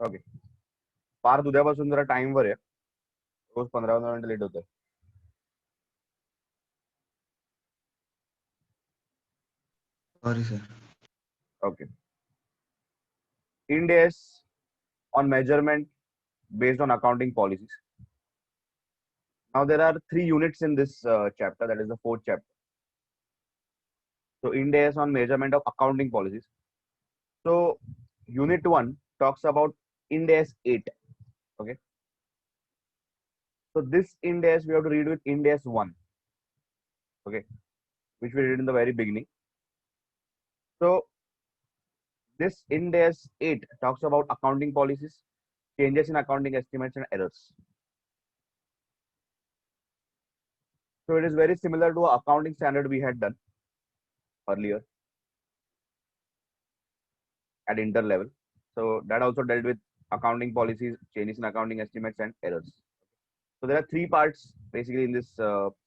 Okay. Partha उद्यापासून जरा time वर आहे. रोज 15 मिनिट लेट होतोय. Sorry, sir. Okay. Ind AS on measurement based on accounting policies. Now there are 3 units in this chapter. That is the fourth chapter. So Ind AS on measurement of accounting policies. So unit 1 talks about Ind AS 8. Okay. So this Ind AS we have to read with Ind AS 1. Okay. Which we read in the very beginning. So this Ind AS 8 talks about accounting policies, changes in accounting estimates and errors. So it is very similar to accounting standard we had done earlier at inter level. So that also dealt with accounting policies, changes in accounting estimates and errors. So there are 3 parts basically in this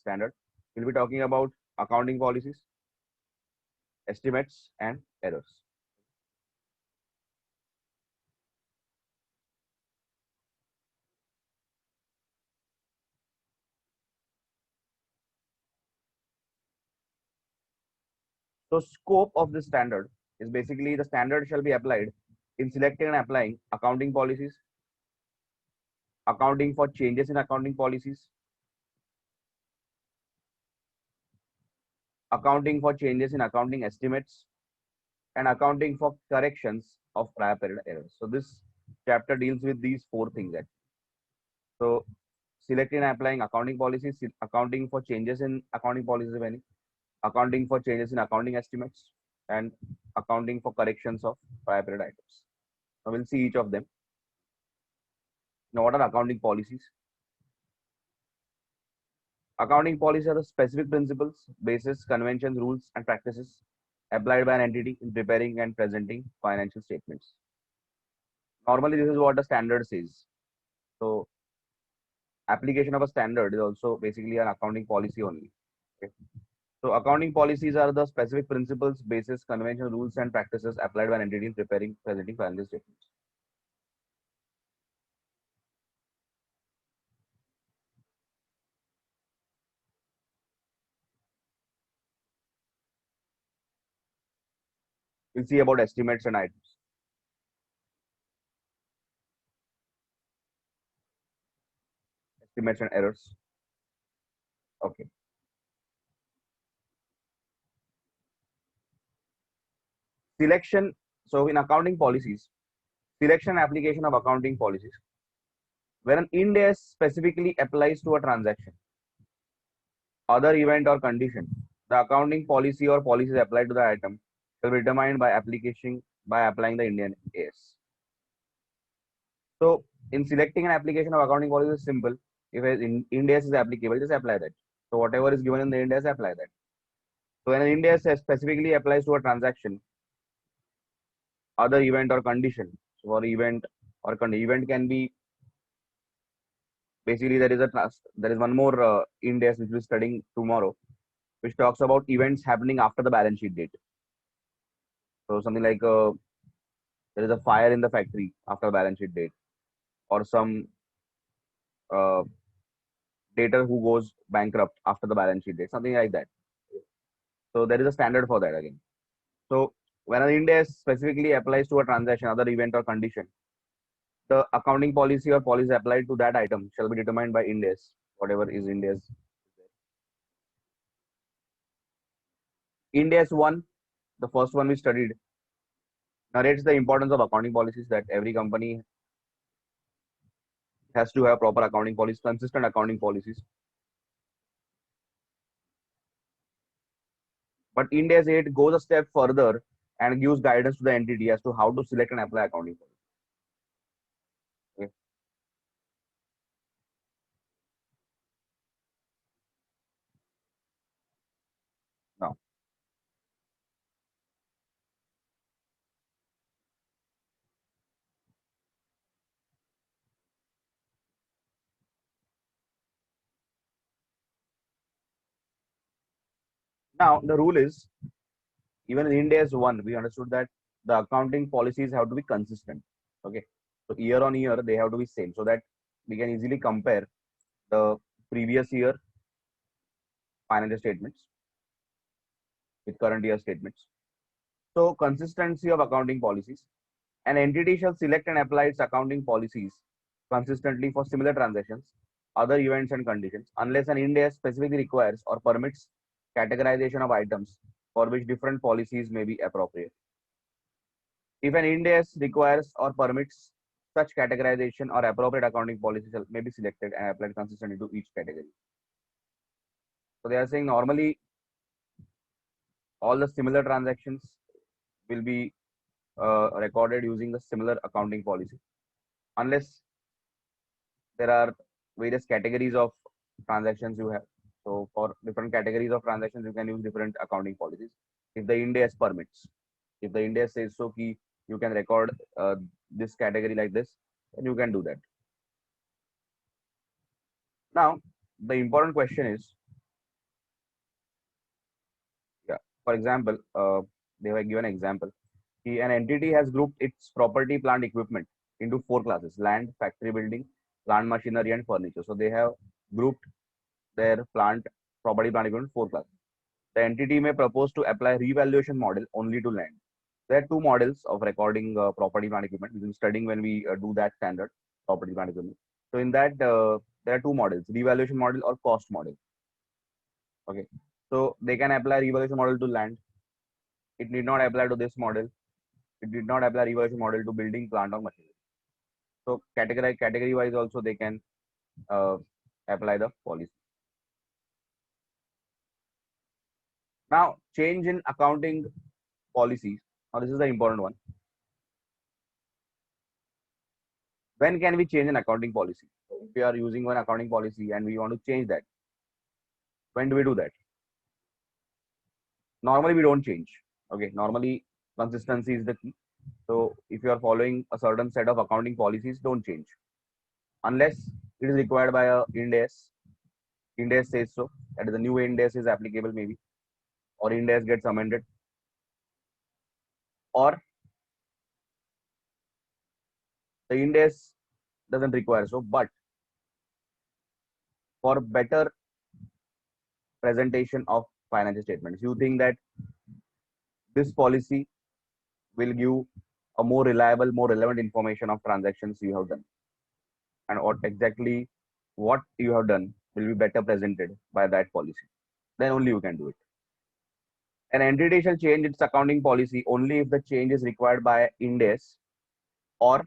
standard. We'll be talking about accounting policies, estimates and errors. So scope of this standard is basically the standard shall be applied in selecting and applying accounting policies, accounting for changes in accounting policies, accounting for changes in accounting estimates, and accounting for corrections of prior period errors. So this chapter deals with these 4 things actually. So selecting and applying accounting policies, accounting for changes in accounting policies, if any, accounting for changes in accounting estimates, and accounting for corrections of prior period items. So we'll see each of them. Now, what are accounting policies? Accounting policies are the specific principles, basis, conventions, rules, and practices applied by an entity in preparing and presenting financial statements. Normally, this is what the standard says. So, application of a standard is also basically an accounting policy only. Okay. So, accounting policies are the specific principles, basis, convention, rules, and practices applied by an entity in preparing, presenting financial statements. We'll see about estimates and items. Estimates and errors. Okay. Selection. So, in accounting policies, selection and application of accounting policies. When an Ind AS specifically applies to a transaction, other event or condition, the accounting policy or policies applied to the item will be determined by application by applying the Indian AS. So in selecting an application of accounting policy is simple. If Ind AS is applicable, just apply that. So whatever is given in the Ind AS, apply that. So when an Ind AS specifically applies to a transaction, other event or condition. So for event or event can be basically there is one more Ind AS which we're studying tomorrow, which talks about events happening after the balance sheet date. So something like there is a fire in the factory after balance sheet date, or some uh, debtor who goes bankrupt after the balance sheet date, something like that. So there is a standard for that again. So when an Ind AS specifically applies to a transaction, other event or condition, the accounting policy or policy applied to that item shall be determined by Ind AS, whatever is Ind AS. Ind AS 1, the first one we studied, narrates the importance of accounting policies, that every company has to have proper accounting policies, consistent accounting policies. But Ind AS 8 goes a step further and gives guidance to the entity as to how to select and apply accounting policy. Okay. Now, now the rule is, even in Ind AS 1, we understood that the accounting policies have to be consistent. Okay. So year on year, they have to be same so that we can easily compare the previous year financial statements with current year statements. So consistency of accounting policies. An entity shall select and apply its accounting policies consistently for similar transactions, other events and conditions, unless an Ind AS specifically requires or permits categorization of items for which different policies may be appropriate. If an Ind AS requires or permits such categorization or appropriate accounting policies may be selected and applied consistently to each category. So they are saying normally all the similar transactions will be recorded using the similar accounting policy, unless there are various categories of transactions you have. So for different categories of transactions, you can use different accounting policies. If the Ind AS permits, if the Ind AS says so, key you can record this category like this, then you can do that. Now, the important question is, yeah, for example, they have given an example. An entity has grouped its property, plant, equipment into 4 classes: land, factory building, plant machinery, and furniture. So they have grouped their plant, property, plant, equipment 4 classes. The entity may propose to apply revaluation model only to land. There are 2 models of recording property, plant, equipment. We've been studying when we do that standard property, plant, equipment. So in that, there are 2 models: revaluation model or cost model. Okay. So they can apply revaluation model to land. It need not apply to this model. It did not apply revaluation model to building, plant, or machinery. So category wise also they can uh, apply the policy. Now change in accounting policies. Now this is the important one. When can we change an accounting policy? If we are using one accounting policy and we want to change that, when do we do that? Normally we don't change. Okay, normally consistency is the key. So if you are following a certain set of accounting policies, don't change unless it is required by a Ind AS. Ind AS says so. That is the new Ind AS is applicable maybe, or Ind AS gets amended, or the Ind AS doesn't require so. But for better presentation of financial statements, you think that this policy will give a more reliable, more relevant information of transactions you have done, and what you have done will be better presented by that policy. Then only you can do it. An entity shall change its accounting policy only if the change is required by Ind AS or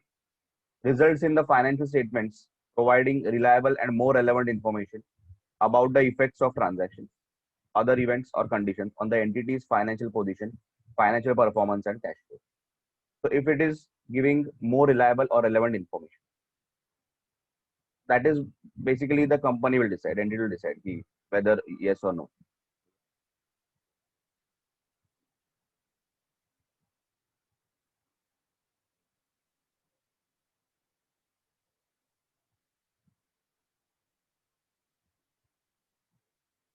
results in the financial statements providing reliable and more relevant information about the effects of transactions, other events or conditions on the entity's financial position, financial performance, and cash flow. So if it is giving more reliable or relevant information, that is basically the company will decide, entity will decide whether yes or no.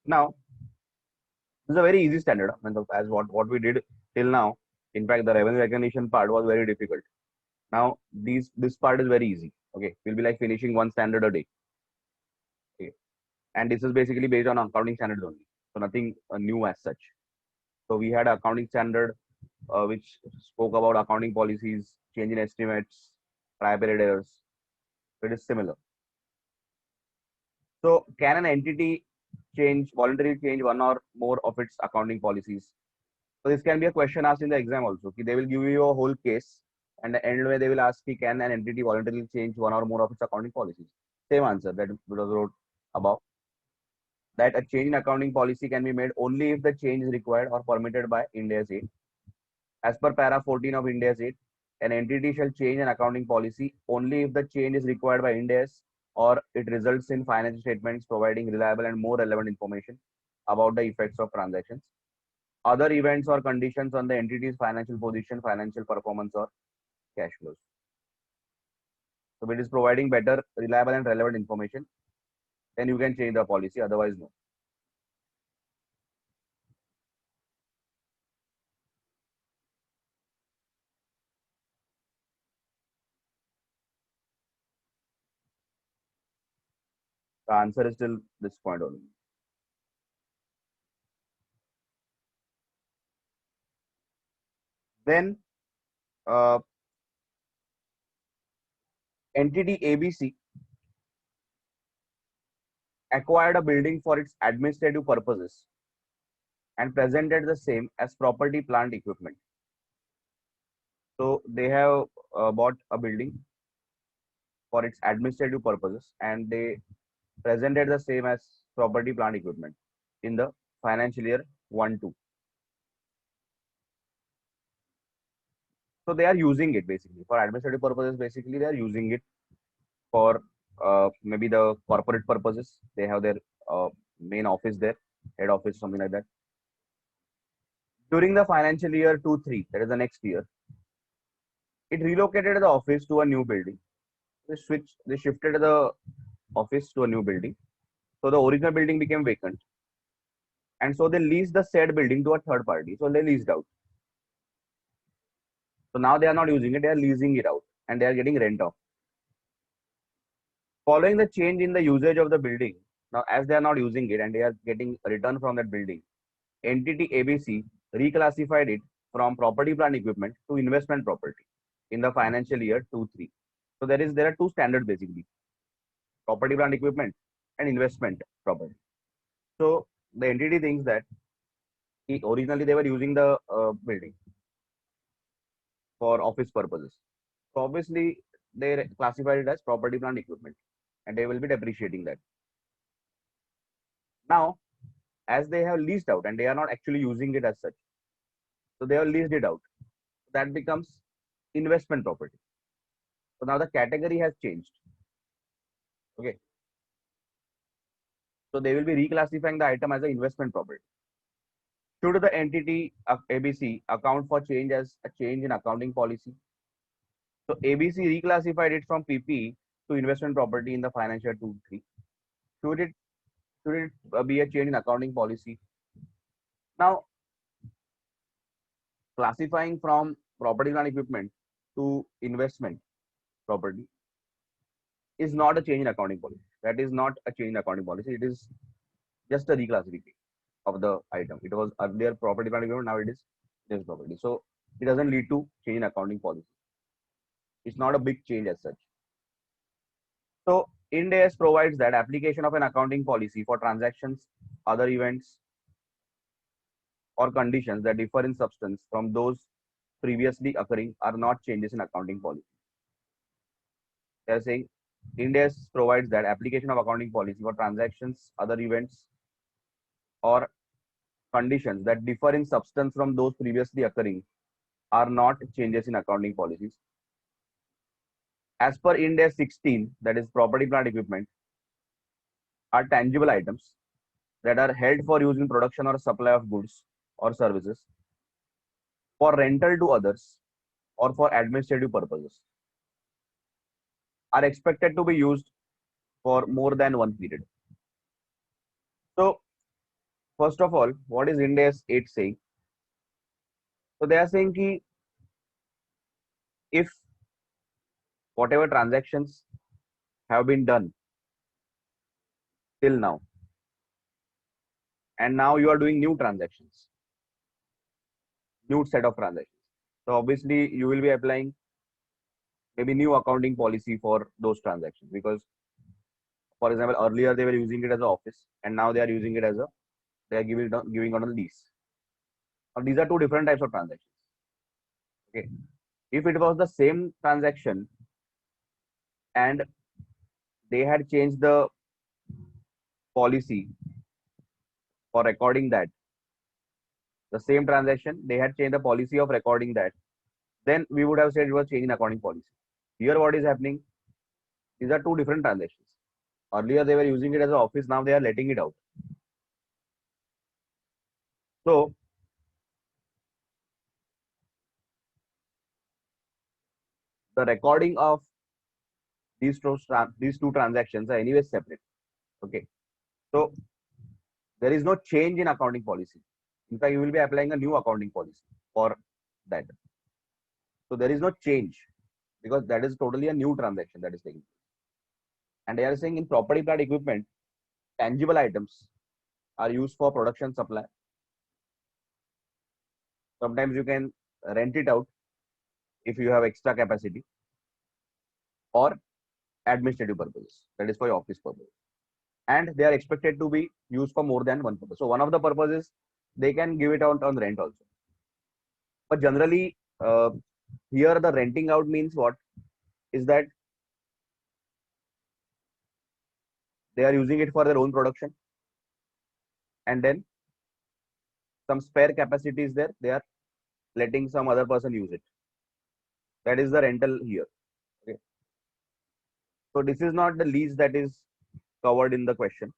Now, this is a very easy standard. As what we did till now. In fact, the revenue recognition part was very difficult. Now, this part is very easy. Okay, we'll be like finishing one standard a day. Okay, and this is basically based on accounting standards only. So nothing new as such. So we had accounting standard which spoke about accounting policies, change in estimates, prior period errors. It is similar. So can an entity voluntarily change one or more of its accounting policies? So this can be a question asked in the exam also. They will give you a whole case, and the end where they will ask, can an entity voluntarily change one or more of its accounting policies? Same answer that was wrote above. That a change in accounting policy can be made only if the change is required or permitted by Ind AS 8. As per para 14 of Ind AS 8, an entity shall change an accounting policy only if the change is required by Ind AS or it results in financial statements providing reliable and more relevant information about the effects of transactions, other events or conditions on the entity's financial position, financial performance, or cash flows. So if it is providing better, reliable, and relevant information, then you can change the policy. Otherwise, no. The answer is still this point only. Then uh, entity ABC acquired a building for its administrative purposes and presented the same as property, plant, equipment. So they have bought a building for its administrative purposes and they presented the same as property, plant, equipment in the financial year 1-2. So they are using it basically for administrative purposes. Basically, they are using it for maybe the corporate purposes. They have their main office there, head office, something like that. During the financial year 2-3, that is the next year, it relocated the office to a new building. They shifted the office to a new building. So the original building became vacant. And so they leased the said building to a third party. So they leased out. So now they are not using it, they are leasing it out and they are getting rent off. Following the change in the usage of the building, now as they are not using it and they are getting return from that building, entity ABC reclassified it from property, plant, equipment to investment property in the financial year 2-3. So there are two standards basically: property, plant, equipment, and investment property. So the entity thinks that originally they were using the building for office purposes. So obviously they classified it as property, plant, equipment, and they will be depreciating that. Now, as they have leased out and they are not actually using it as such, so they have leased it out. That becomes investment property. So now the category has changed. Okay. So they will be reclassifying the item as an investment property. Should the entity of ABC account for change as a change in accounting policy? So ABC reclassified it from PP to investment property in the financial 2-3. Should it be a change in accounting policy? Now, classifying from property and equipment to investment property is not a change in accounting policy. That is not a change in accounting policy. It is just a reclassification of the item. It was earlier property plant equipment, now it is just property. So it doesn't lead to change in accounting policy. It's not a big change as such. So Ind AS provides that application of an accounting policy for transactions, other events, or conditions that differ in substance from those previously occurring are not changes in accounting policy. They are saying Ind AS provides that application of accounting policy for transactions, other events, or conditions that differ in substance from those previously occurring are not changes in accounting policies. As per Ind AS 16, that is property, plant, equipment, are tangible items that are held for use in production or supply of goods or services, for rental to others, or for administrative purposes, are expected to be used for more than one period. So, first of all, what is Ind AS 8 saying? So, they are saying that if whatever transactions have been done till now, and now you are doing new transactions, new set of transactions. So obviously you will be applying maybe new accounting policy for those transactions because, for example, earlier they were using it as an office and now they are using it as a they are giving on a lease. Now these are two different types of transactions. Okay, if it was the same transaction and they had changed the policy for recording that, the same transaction they had changed the policy of recording that, then we would have said it was changing accounting policy. Here, what is happening? These are two different transactions. Earlier they were using it as an office, now they are letting it out. So the recording of these two transactions are anyway separate. Okay, so there is no change in accounting policy. In fact, you will be applying a new accounting policy for that. So there is no change because that is totally a new transaction that is taking place. And they are saying in property, plant, equipment, tangible items are used for production supply. Sometimes you can rent it out if you have extra capacity, or administrative purposes. That is for your office purpose. And they are expected to be used for more than one purpose. So one of the purposes they can give it out on rent also. But generally, here the renting out means what is that they are using it for their own production, and then some spare capacity is there. They are letting some other person use it. That is the rental here. Okay. So this is not the lease that is covered in the question.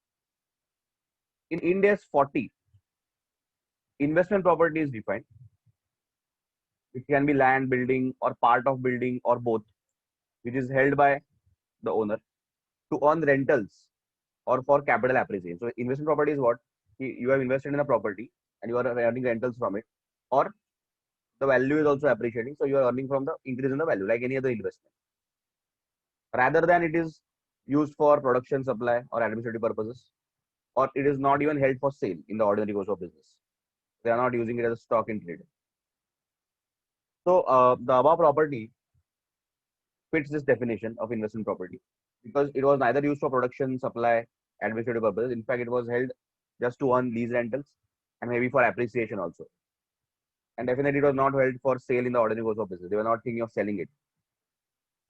In India's 40, investment property is defined. It can be land, building, or part of building, or both, which is held by the owner to earn rentals or for capital appreciation. So investment property is what you have invested in a property and you are earning rentals from it, or the value is also appreciating, so you are earning from the increase in the value like any other investment, rather than it is used for production supply or administrative purposes, or it is not even held for sale in the ordinary course of business. They are not using it as a stock in trade. So the above property fits this definition of investment property because it was neither used for production, supply, administrative purposes. In fact, it was held just to earn lease rentals and maybe for appreciation also. And definitely, it was not held for sale in the ordinary course of business. They were not thinking of selling it.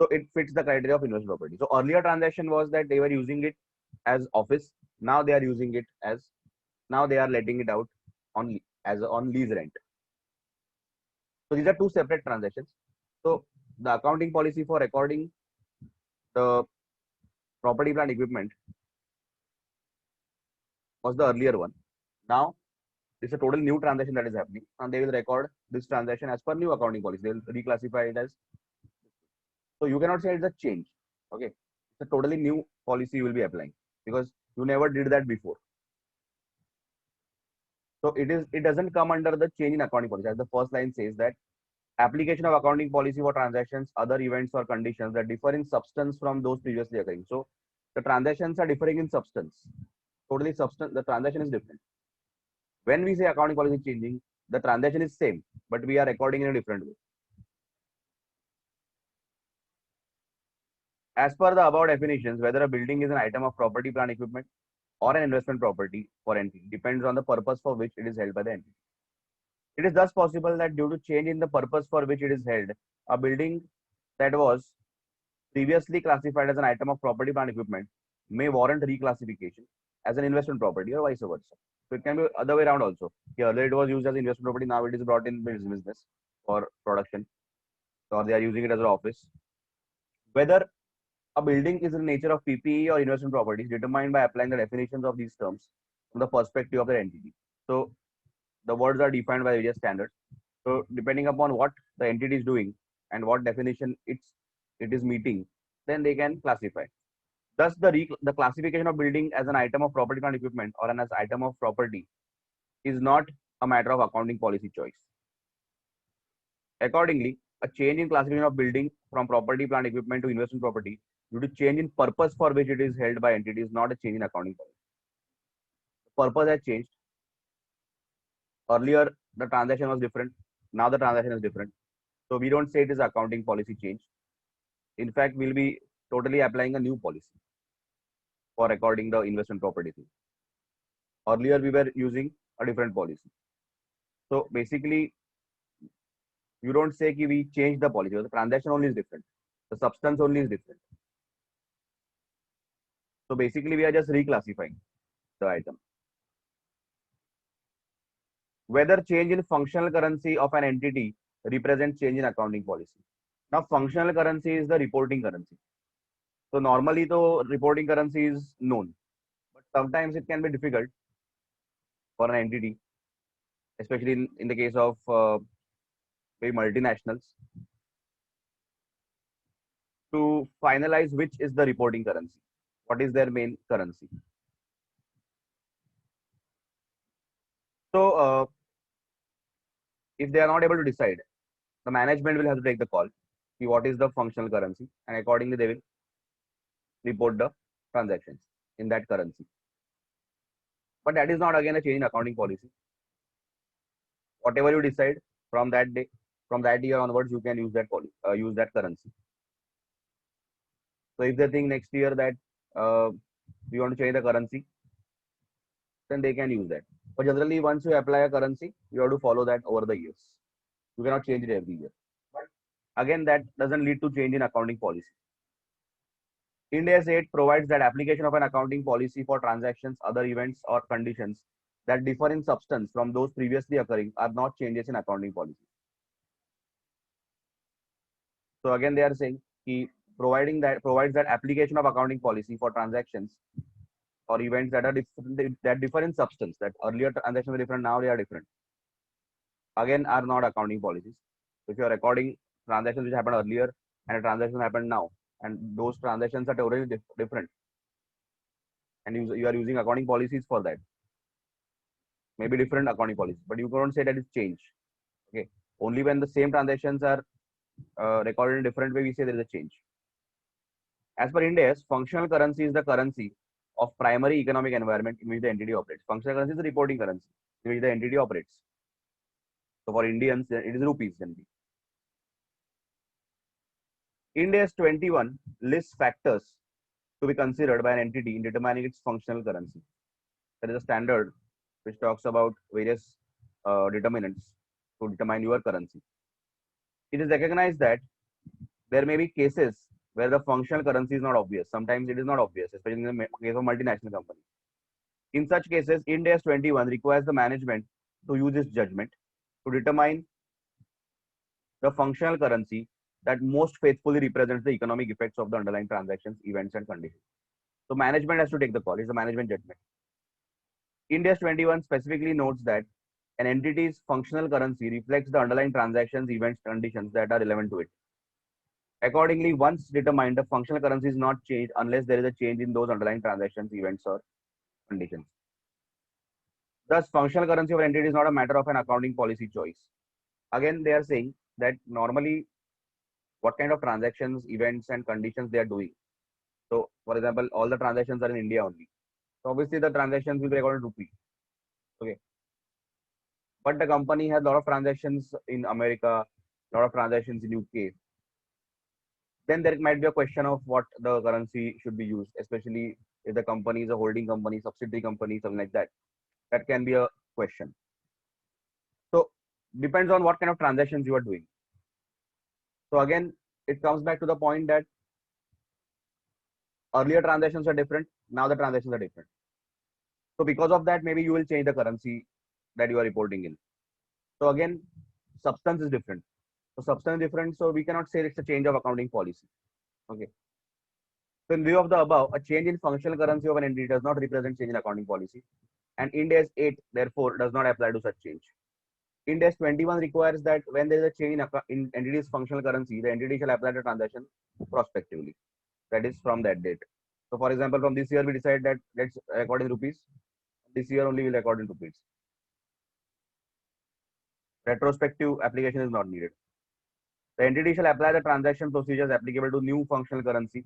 So it fits the criteria of investment property. So earlier transaction was that they were using it as office. Now they are using it as, now they are letting it out on as on lease rent. So these are two separate transactions. So the accounting policy for recording the property, plant, equipment was the earlier one. Now it's a total new transaction that is happening, and they will record this transaction as per new accounting policy. They will reclassify it as. So you cannot say it's a change. Okay, it's a totally new policy you will be applying because you never did that before. So it doesn't come under the change in accounting policy. As the first line says that application of accounting policy for transactions, other events or conditions that differ in substance from those previously occurring. So the transactions are differing in substance. Totally substance, the transaction is different. When we say accounting policy changing, the transaction is same, but we are recording in a different way. As per the above definitions, whether a building is an item of property, plant, equipment, or an investment property for entity depends on the purpose for which it is held by the entity. It is thus possible that due to change in the purpose for which it is held, a building that was previously classified as an item of property, plant, equipment may warrant reclassification as an investment property or vice versa. So it can be other way around also. Earlier it was used as investment property, now it is brought in business for production, or they are using it as an office. Whether a building is in the nature of PPE or investment property is determined by applying the definitions of these terms from the perspective of the entity. So the words are defined by various standards. So depending upon what the entity is doing and what definition it is meeting, then they can classify. Thus, the classification of building as an item of property and equipment or as item of property is not a matter of accounting policy choice. Accordingly, a change in classification of building from property, plant, equipment to investment property due to change in purpose for which it is held by entity is not a change in accounting policy. The purpose has changed. Earlier, the transaction was different. Now the transaction is different. So we don't say it is accounting policy change. In fact, we'll be totally applying a new policy for recording the investment property thing. Earlier, we were using a different policy. So basically, you don't say ki we change the policy. The transaction only is different. The substance only is different. So basically, we are just reclassifying the item. Whether change in functional currency of an entity represents change in accounting policy. Now, functional currency is the reporting currency. So normally, the reporting currency is known, but sometimes it can be difficult for an entity, especially in the case of maybe multinationals, to finalize which is the reporting currency. What is their main currency? So if they are not able to decide, the management will have to take the call. See what is the functional currency, and accordingly they will report the transactions in that currency. But that is not again a change in accounting policy. Whatever you decide from that day, from that year onwards, you can use that use that currency. So if they think next year that we want to change the currency, then they can use that. But generally, once you apply a currency, you have to follow that over the years. You cannot change it every year. But again, that doesn't lead to change in accounting policy. Ind AS 8 provides that application of an accounting policy for transactions, other events, or conditions that differ in substance from those previously occurring are not changes in accounting policy. So again, they are saying he provides that application of accounting policy for transactions or events that are different, that differ in substance. That earlier transactions were different, now they are different. Again, are not accounting policies. If you are recording transactions which happened earlier and a transaction happened now, and those transactions are totally different, and you are using accounting policies for that, maybe different accounting policies, but you can't say that it's change. Okay, only when the same transactions are recorded in a different way, we say there is a change. As per Ind AS, functional currency is the currency of primary economic environment in which the entity operates. Functional currency is the reporting currency in which the entity operates. So for Indians, it is rupees generally. Ind AS 21 lists factors to be considered by an entity in determining its functional currency. There is a standard which talks about various determinants to determine your currency. It is recognized that there may be cases where the functional currency is not obvious. Sometimes it is not obvious, especially in the case of multinational companies. In such cases, Ind AS 21 requires the management to use its judgment to determine the functional currency that most faithfully represents the economic effects of the underlying transactions, events, and conditions. So management has to take the call. It's a management judgment. Ind AS 21 specifically notes that an entity's functional currency reflects the underlying transactions, events, conditions that are relevant to it. Accordingly, once determined, the functional currency is not changed unless there is a change in those underlying transactions, events, or conditions. Thus, functional currency of an entity is not a matter of an accounting policy choice. Again, they are saying that normally what kind of transactions, events, and conditions they are doing. So, for example, all the transactions are in India only. So, obviously, the transactions will be recorded in rupee. Okay. But the company has a lot of transactions in America, a lot of transactions in UK. Then there might be a question of what the currency should be used, especially if the company is a holding company, subsidiary company, something like that. That can be a question. So depends on what kind of transactions you are doing. So again, it comes back to the point that earlier transactions are different, now the transactions are different. So because of that, maybe you will change the currency that you are reporting in. So again, substance is different. So substance is different, so we cannot say it's a change of accounting policy. Okay. So in view of the above, a change in functional currency of an entity does not represent change in accounting policy. And Ind AS 8, therefore, does not apply to such change. Ind AS 21 requires that when there is a change in entity's functional currency, the entity shall apply the transaction prospectively. That is from that date. So for example, from this year, we decide that let's record in rupees. This year only we'll record in rupees. Retrospective application is not needed. The entity shall apply the transaction procedures applicable to new functional currency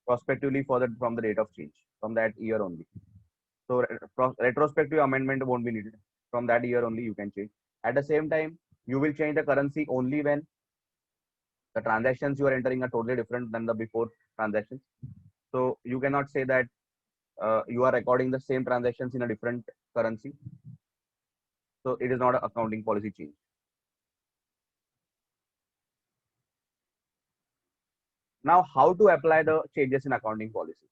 prospectively from the date of change, from that year only. So retrospective amendment won't be needed. From that year only you can change. At the same time, you will change the currency only when the transactions you are entering are totally different than the before transactions. So you cannot say that you are recording the same transactions in a different currency. So it is not an accounting policy change. Now, how to apply the changes in accounting policy?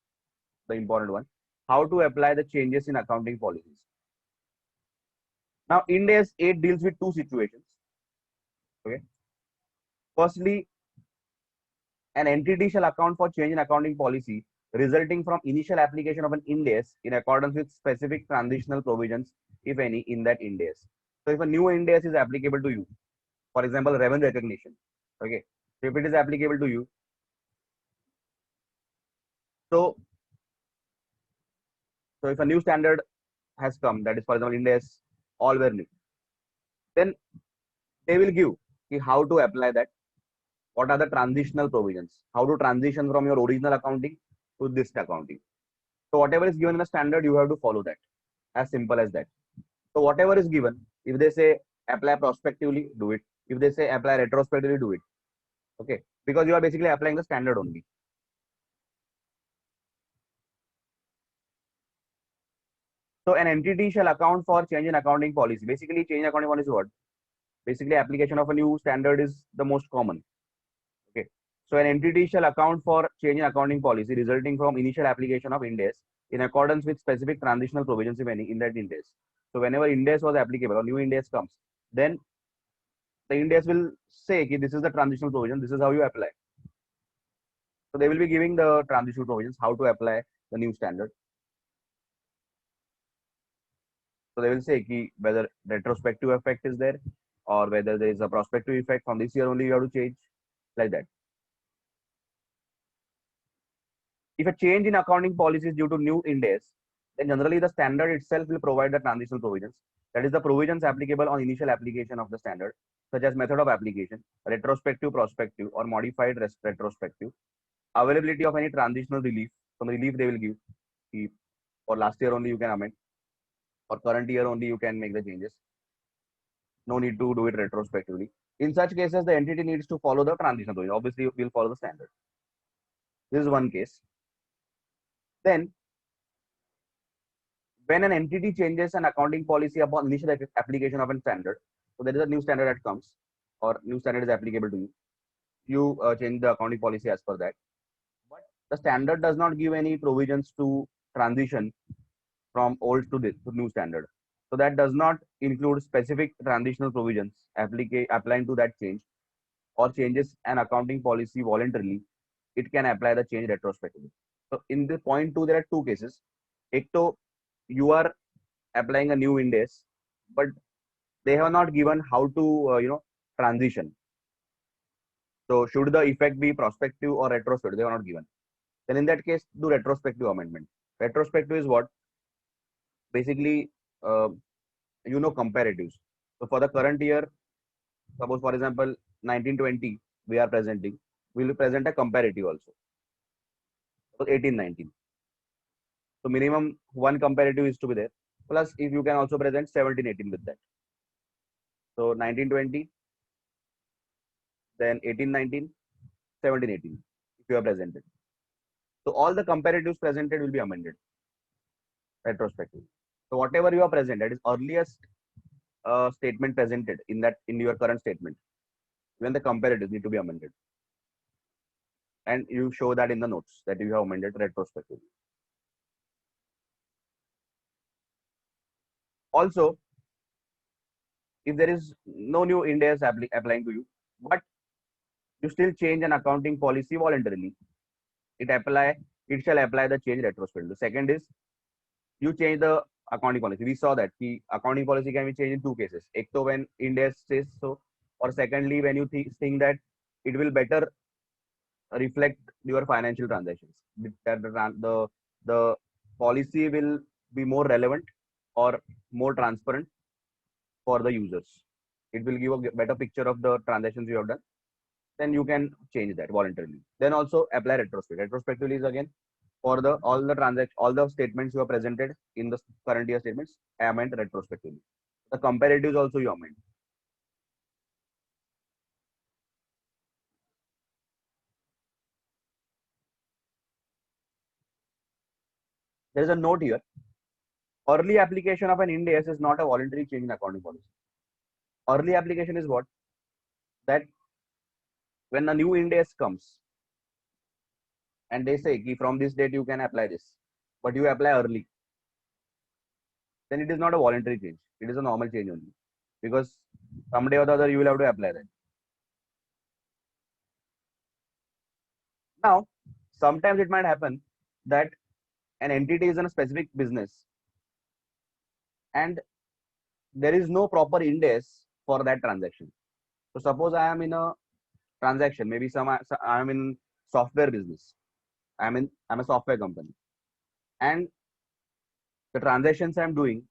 The important one. How to apply the changes in accounting policies? Now, Ind AS 8 deals with two situations. Okay. Firstly, an entity shall account for change in accounting policy resulting from initial application of an Ind AS in accordance with specific transitional provisions, if any, in that Ind AS. So, if a new Ind AS is applicable to you, for example, revenue recognition, okay, so if it is applicable to you, so if a new standard has come, that is, for example, Ind AS, all were new, then they will give how to apply that. What are the transitional provisions? How to transition from your original accounting to this accounting. So whatever is given in the standard, you have to follow that. As simple as that. So whatever is given, if they say apply prospectively, do it. If they say apply retrospectively, do it. Okay, because you are basically applying the standard only. So an entity shall account for change in accounting policy. Basically, change in accounting policy is what? Basically, application of a new standard is the most common. Okay. So an entity shall account for change in accounting policy resulting from initial application of Ind AS in accordance with specific transitional provisions, if any, in that Ind AS. So whenever Ind AS was applicable or new Ind AS comes, then the Ind AS will say okay, this is the transitional provision, this is how you apply. So they will be giving the transitional provisions, how to apply the new standard. So they will say ki whether retrospective effect is there or whether there is a prospective effect from this year only you have to change, like that. If a change in accounting policy is due to new Ind AS, then generally the standard itself will provide the transitional provisions. That is the provisions applicable on initial application of the standard, such as method of application, retrospective, prospective, or modified retrospective, availability of any transitional relief. Some relief they will give. For last year only you can amend, or current year only you can make the changes. No need to do it retrospectively. In such cases, the entity needs to follow the transitional provision. Obviously, you will follow the standard. This is one case. Then when an entity changes an accounting policy upon initial application of a standard, so there is a new standard that comes or new standard is applicable to you. You change the accounting policy as per that. But the standard does not give any provisions to transition from old to this to new standard. So that does not include specific transitional provisions applying to that change or changes an accounting policy voluntarily. It can apply the change retrospectively. So in the point two, there are two cases. Ek to you are applying a new Ind AS, but they have not given how to transition. So should the effect be prospective or retrospective? They are not given. Then in that case, do retrospective amendment. Retrospective is what? Basically, uh, comparatives. So for the current year, suppose for example 1920 we are presenting, we will present a comparative also. So 1819. So minimum one comparative is to be there. Plus if you can also present 1718 with that. So 1920, then 1819, 1718 if you are presented. So all the comparatives presented will be amended retrospectively. So whatever you are present, that is earliest statement presented in your current statement, even the comparatives need to be amended. And you show that in the notes that you have amended retrospectively. Also, if there is no new Ind AS applying to you, but you still change an accounting policy voluntarily, it shall apply the change retrospectively. The second is you change the accounting policy. We saw that the accounting policy can be changed in two cases. Ek to when Ind AS says so, or secondly when you think that it will better reflect your financial transactions. That the policy will be more relevant or more transparent for the users. It will give a better picture of the transactions you have done. Then you can change that voluntarily. Then also apply retrospectively. Retrospectively is again for all the statements you have presented in the current year statements, amend retrospectively. The comparatives also you amend. There is a note here. Early application of an Ind AS is not a voluntary change in accounting policy. Early application is what? That when a new Ind AS comes and they say from this date you can apply this, but you apply early, then it is not a voluntary change. It is a normal change only, because someday or the other you will have to apply that. Now, sometimes it might happen that an entity is in a specific business and there is no proper Ind AS for that transaction. So suppose I am in a transaction, maybe I am in software business. I'm a software company, and the transactions I'm doing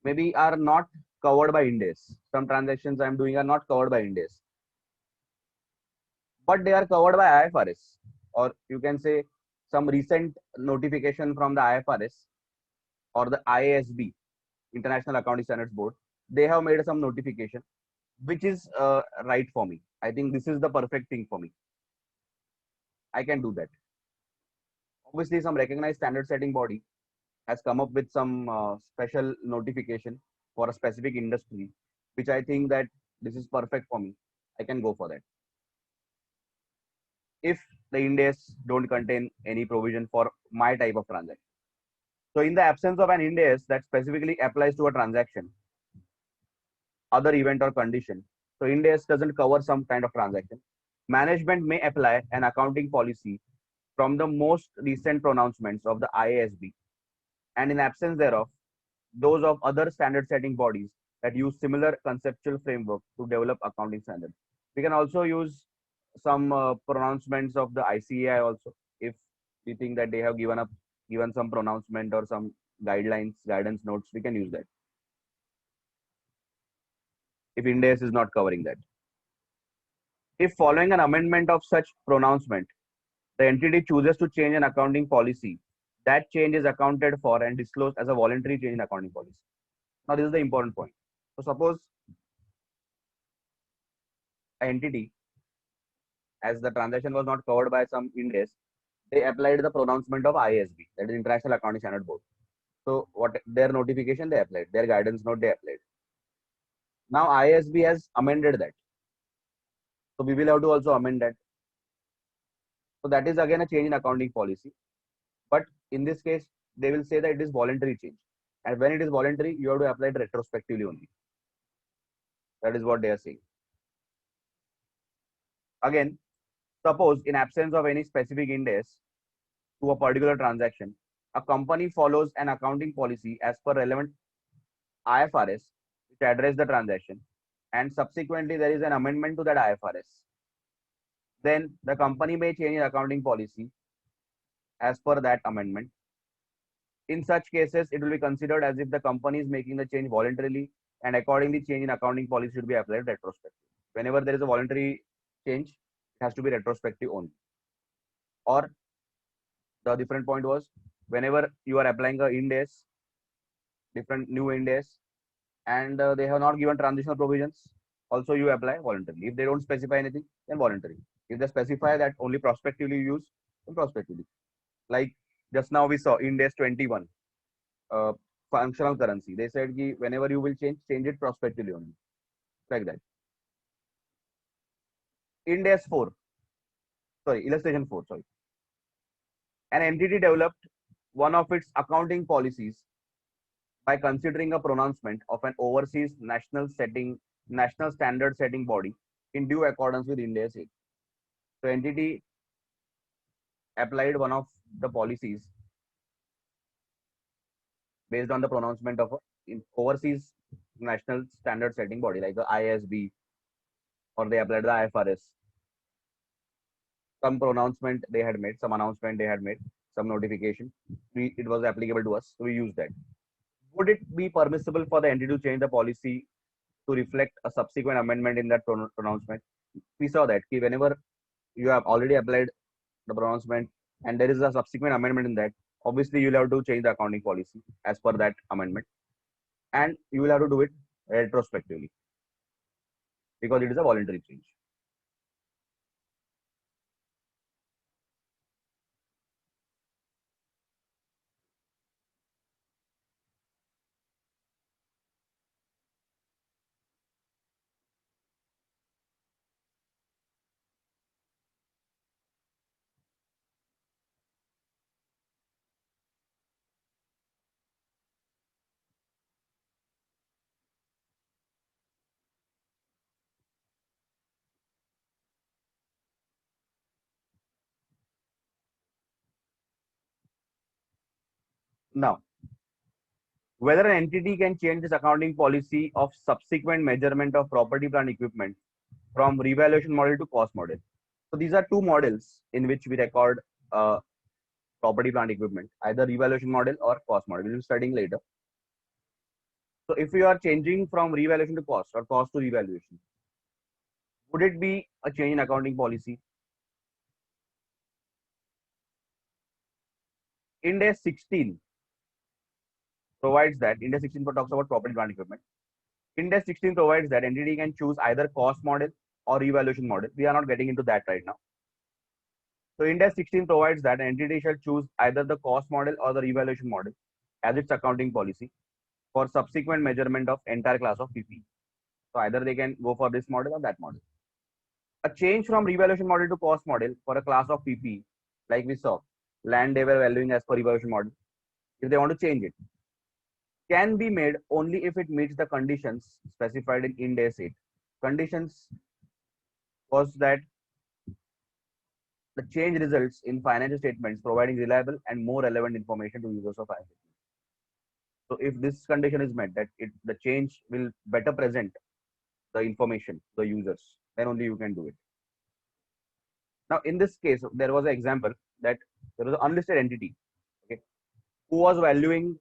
maybe are not covered by Ind AS. Some transactions I'm doing are not covered by Ind AS, but they are covered by IFRS, or you can say some recent notification from the IFRS or the IASB, International Accounting Standards Board, they have made some notification, which is right for me. I think this is the perfect thing for me. I can do that. Obviously, some recognized standard setting body has come up with some special notification for a specific industry, which I think that this is perfect for me. I can go for that. If the Ind-AS don't contain any provision for my type of transaction. So in the absence of an Ind-AS that specifically applies to a transaction, other event or condition, so Ind-AS doesn't cover some kind of transaction, management may apply an accounting policy from the most recent pronouncements of the IASB, and in absence thereof, those of other standard setting bodies that use similar conceptual framework to develop accounting standards. We can also use some pronouncements of the ICAI also, if we think that they have given some pronouncement or some guidelines, guidance notes, we can use that. If Ind-AS is not covering that. If following an amendment of such pronouncement, the entity chooses to change an accounting policy, that change is accounted for and disclosed as a voluntary change in accounting policy. Now, this is the important point. So, suppose an entity, as the transaction was not covered by some Ind-AS, they applied the pronouncement of IASB, that is International Accounting Standard Board. So, what their notification they applied, their guidance note they applied. Now, IASB has amended that. So, we will have to also amend that. So, that is again a change in accounting policy. But in this case, they will say that it is voluntary change. And when it is voluntary, you have to apply it retrospectively only. That is what they are saying. Again, suppose in absence of any specific Ind-AS to a particular transaction, a company follows an accounting policy as per relevant IFRS which address the transaction, and subsequently there is an amendment to that IFRS. Then the company may change its accounting policy as per that amendment. In such cases, it will be considered as if the company is making the change voluntarily, and accordingly, change in accounting policy should be applied retrospectively. Whenever there is a voluntary change, it has to be retrospective only. Or the different point was, whenever you are applying a Ind-AS, different new Ind-AS, and they have not given transitional provisions, also you apply voluntarily. If they don't specify anything, then voluntary. If they specify that only prospectively use, then prospectively. Like just now we saw Ind-AS 21, functional currency. They said ki whenever you will change it prospectively only. Like that. Ind-AS 4, sorry, illustration 4, sorry. An entity developed one of its accounting policies by considering a pronouncement of an overseas national standard setting body in due accordance with Ind-AS 8. So entity applied one of the policies based on the pronouncement of an overseas national standard setting body like the IASB, or they applied the IFRS. Some pronouncement they had made, some announcement they had made, some notification. It was applicable to us, so we use that. Would it be permissible for the entity to change the policy to reflect a subsequent amendment in that pronouncement? We saw that whenever you have already applied the pronouncement and there is a subsequent amendment in that, obviously you'll have to change the accounting policy as per that amendment, and you will have to do it retrospectively because it is a voluntary change. Now, whether an entity can change its accounting policy of subsequent measurement of property, plant, equipment from revaluation model to cost model. So these are two models in which we record property, plant, equipment, either revaluation model or cost model. We'll be studying later. So if you are changing from revaluation to cost or cost to revaluation, would it be a change in accounting policy? Ind-AS 16 provides that India 16 talks about property, plant, equipment. India 16 provides that entity can choose either cost model or revaluation model. We are not getting into that right now. So India 16 provides that an entity shall choose either the cost model or the revaluation model as its accounting policy for subsequent measurement of entire class of PP. So either they can go for this model or that model. A change from revaluation model to cost model for a class of PP, like we saw, land they were valuing as per revaluation model. If they want to change it, can be made only if it meets the conditions specified in Ind AS 8. Conditions was that the change results in financial statements providing reliable and more relevant information to users of financial statements. So if this condition is met, that the change will better present the information to the users, then only you can do it. Now, in this case, there was an example that there was an unlisted entity, okay, who was valuing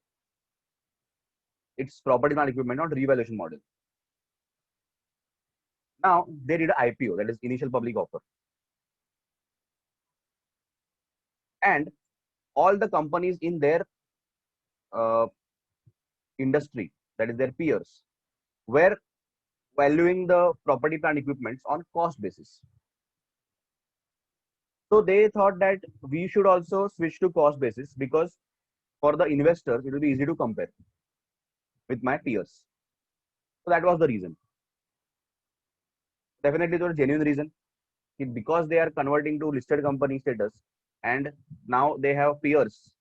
its property and equipment on revaluation model. Now, they did an IPO, that is initial public offer. And all the companies in their uh, industry, that is their peers, were valuing the property plant equipments on cost basis. So they thought that we should also switch to cost basis because for the investors, it will be easy to compare with my peers. So that was the reason. Definitely, it was a genuine reason. Because they are converting to listed company status and now they have peers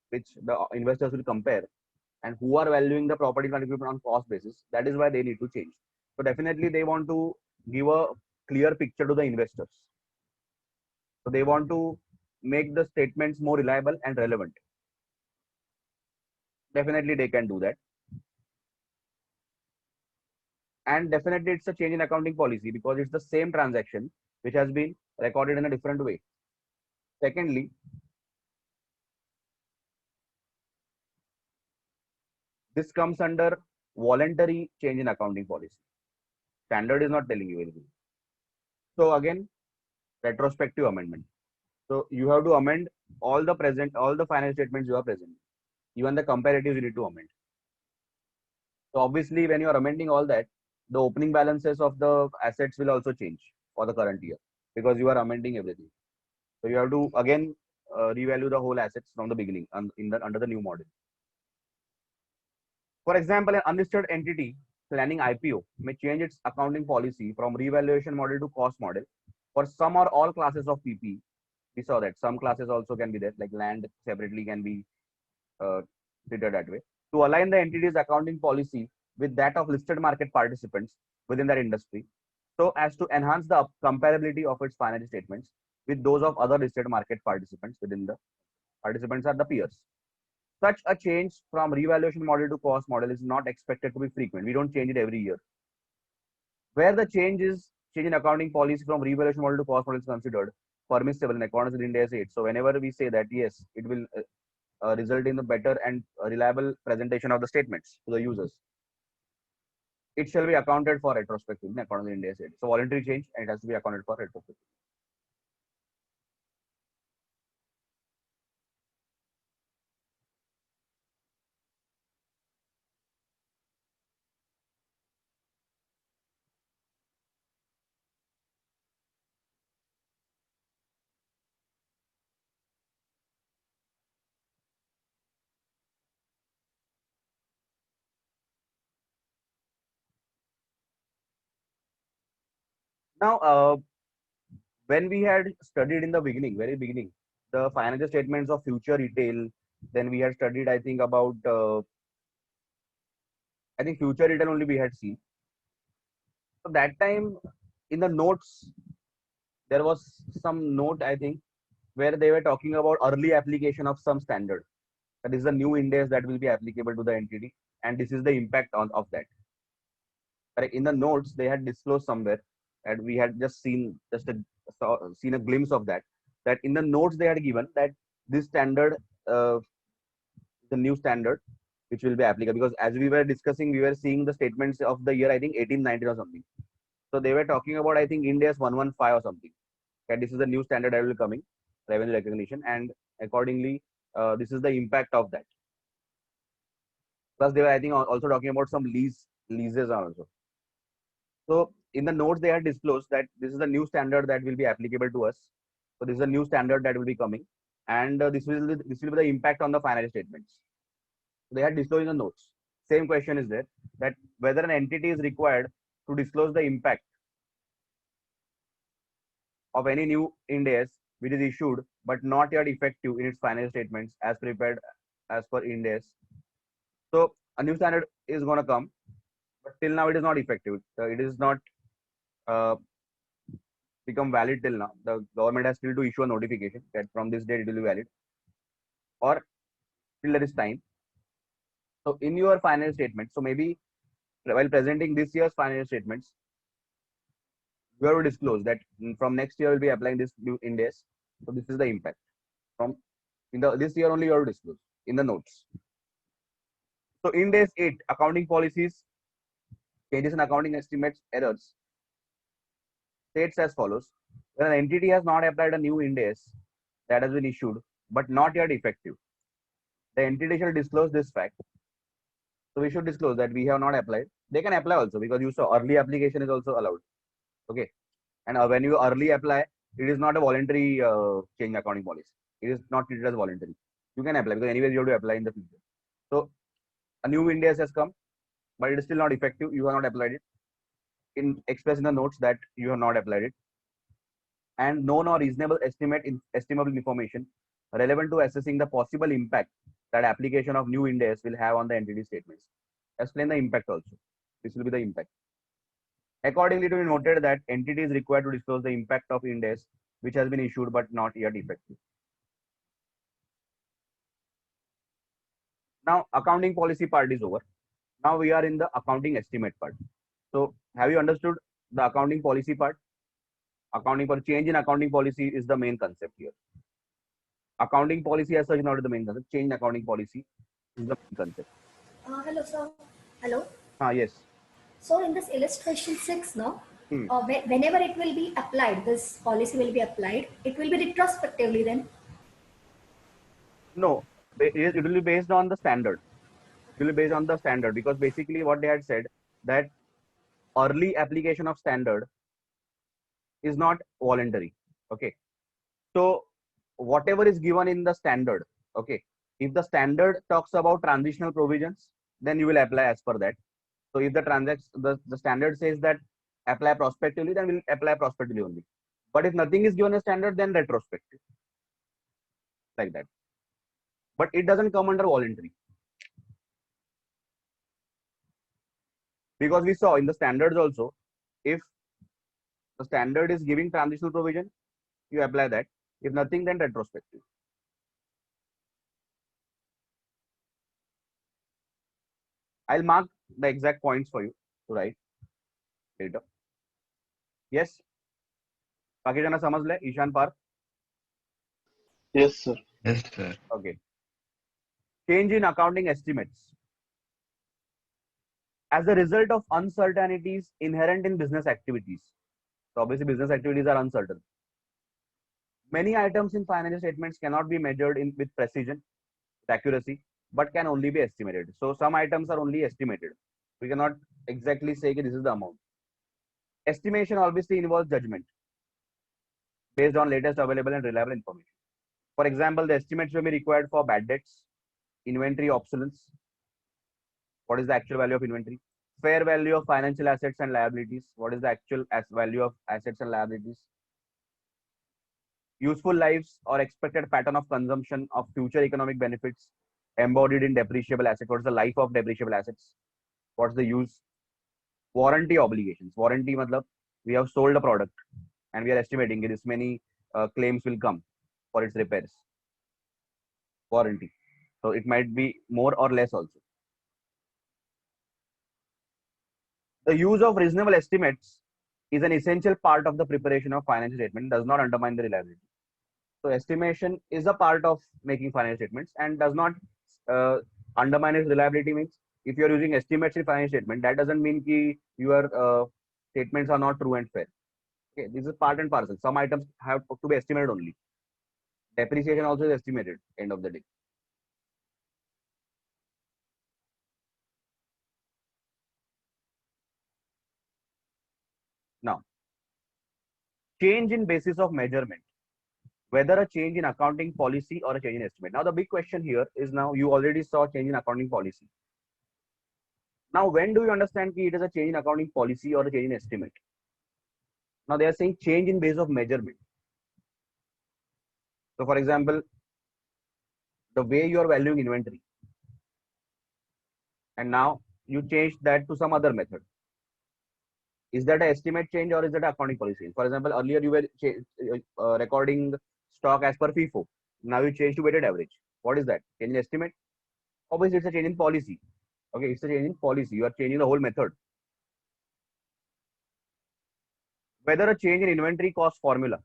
which the investors will compare and who are valuing the property and equipment on cost basis. That is why they need to change. So definitely they want to give a clear picture to the investors. So they want to make the statements more reliable and relevant. Definitely they can do that. And definitely it's a change in accounting policy because it's the same transaction which has been recorded in a different way. Secondly, this comes under voluntary change in accounting policy. Standard is not telling you anything. So again, retrospective amendment. So you have to amend all the financial statements you are present. Even the comparatives you need to amend. So obviously, when you are amending all that, the opening balances of the assets will also change for the current year because you are amending everything. So you have to again revalue the whole assets from the beginning under the new model. For example, an unlisted entity planning IPO may change its accounting policy from revaluation model to cost model for some or all classes of PP. We saw that some classes also can be there, like land separately can be uh, treated that way. To align the entity's accounting policy with that of listed market participants within that industry, so as to enhance the comparability of its financial statements with those of other listed market participants within the participants are the peers. Such a change from revaluation model to cost model is not expected to be frequent. We don't change it every year. Where the change in accounting policy from revaluation model to cost model is considered permissible in accordance with Ind AS 8. So whenever we say that yes, it will result in a better and reliable presentation of the statements to the users, it shall be accounted for retrospectively in accordance with Ind AS 8. So voluntary change and it has to be accounted for retrospectively. Now, when we had studied in the beginning, very beginning, the financial statements of future retail, then we had studied, I think, about, I think future retail only we had seen. So that time in the notes, there was some note, I think, where they were talking about early application of some standard. That is the new index that will be applicable to the entity. And this is the impact of that. Correct. In the notes, they had disclosed somewhere, and we had just seen a glimpse of that. That in the notes they had given that this standard, uh, the new standard, which will be applicable. Because as we were discussing, we were seeing the statements of the year, I think 1819 or something. So they were talking about, I think, India's 115 or something. Okay, this is the new standard that will be coming, revenue recognition, and accordingly, this is the impact of that. Plus, they were, I think, also talking about some leases also. So in the notes, they had disclosed that this is a new standard that will be applicable to us. So this is a new standard that will be coming, and this will be the impact on the financial statements. So they had disclosed in the notes. Same question is there, that whether an entity is required to disclose the impact of any new Ind AS which is issued but not yet effective in its financial statements as prepared as per Ind AS. So a new standard is going to come, but till now it is not effective. It is not uh, become valid till now. The government has still to issue a notification that from this date it will be valid, or till there is time. So in your financial statement, so maybe while presenting this year's financial statements, you have to disclose that from next year we'll be applying this new Ind AS. So this is the impact. From in the this year only you have to disclose in the notes. So Ind AS 8, accounting policies, changes in accounting estimates, errors, states as follows. When an entity has not applied a new Ind AS that has been issued but not yet effective, the entity shall disclose this fact. So we should disclose that we have not applied. They can apply also, because you saw early application is also allowed. Okay. And when you early apply, it is not a voluntary change accounting policy. It is not treated as voluntary. You can apply, because anyway you have to apply in the future. So a new Ind AS has come, but it is still not effective. You have not applied it. Express in the notes that you have not applied it. And known or reasonable estimable information relevant to assessing the possible impact that application of new Ind AS will have on the entity statements. Explain the impact also. This will be the impact. Accordingly, to be noted that entity is required to disclose the impact of Ind AS which has been issued but not yet effective. Now, accounting policy part is over. Now we are in the accounting estimate part. So, have you understood the accounting policy part? Accounting for change in accounting policy is the main concept here. Accounting policy as such is not the main concept. Change in accounting policy is the main concept. Hello, sir. Hello. Yes. So in this illustration 6 now, Hmm. whenever it will be applied, this policy will be applied, it will be retrospectively then? No, it will be based on the standard. It will be based on the standard, because basically what they had said, that early application of standard is not voluntary. Okay. So whatever is given in the standard, okay, if the standard talks about transitional provisions, then you will apply as per that. So if the standard says that apply prospectively, then we'll apply prospectively only. But if nothing is given as standard, then retrospective, like that. But it doesn't come under voluntary, because we saw in the standards also, if the standard is giving transitional provision, you apply that. If nothing, then retrospective. I'll mark the exact points for you to write later. Yes. बाकी जना समझ ले ईशान पार. Yes, sir. Yes, sir. Okay. Change in accounting estimates. As a result of uncertainties inherent in business activities. So obviously business activities are uncertain. Many items in financial statements cannot be measured with precision, with accuracy, but can only be estimated. So some items are only estimated. We cannot exactly say this is the amount. Estimation obviously involves judgment based on latest available and reliable information. For example, the estimates may be required for bad debts, inventory obsolescence. What is the actual value of inventory? Fair value of financial assets and liabilities. What is the actual value of assets and liabilities? Useful lives or expected pattern of consumption of future economic benefits embodied in depreciable assets. What is the life of depreciable assets? What's the use? Warranty obligations. Warranty matlab we have sold a product and we are estimating this many claims will come for its repairs. Warranty. So it might be more or less also. The use of reasonable estimates is an essential part of the preparation of financial statement, does not undermine the reliability. So estimation is a part of making financial statements and does not undermine its reliability. Means if you are using estimates in financial statement, that doesn't mean that your statements are not true and fair. Okay, this is part and parcel. Some items have to be estimated only. Depreciation also is estimated end of the day. change in basis of measurement, whether a change in accounting policy or a change in estimate. Now, the big question here is, now you already saw change in accounting policy. Now, when do you understand that it is a change in accounting policy or a change in estimate? Now, they are saying change in base of measurement. So, for example, the way you are valuing inventory, and now you change that to some other method. Is that an estimate change or is that an accounting policy? For example, earlier you were recording stock as per FIFO. Now you change to weighted average. What is that? Change in estimate? Obviously, it's a change in policy. Okay, it's a change in policy. You are changing the whole method. Whether a change in inventory cost formula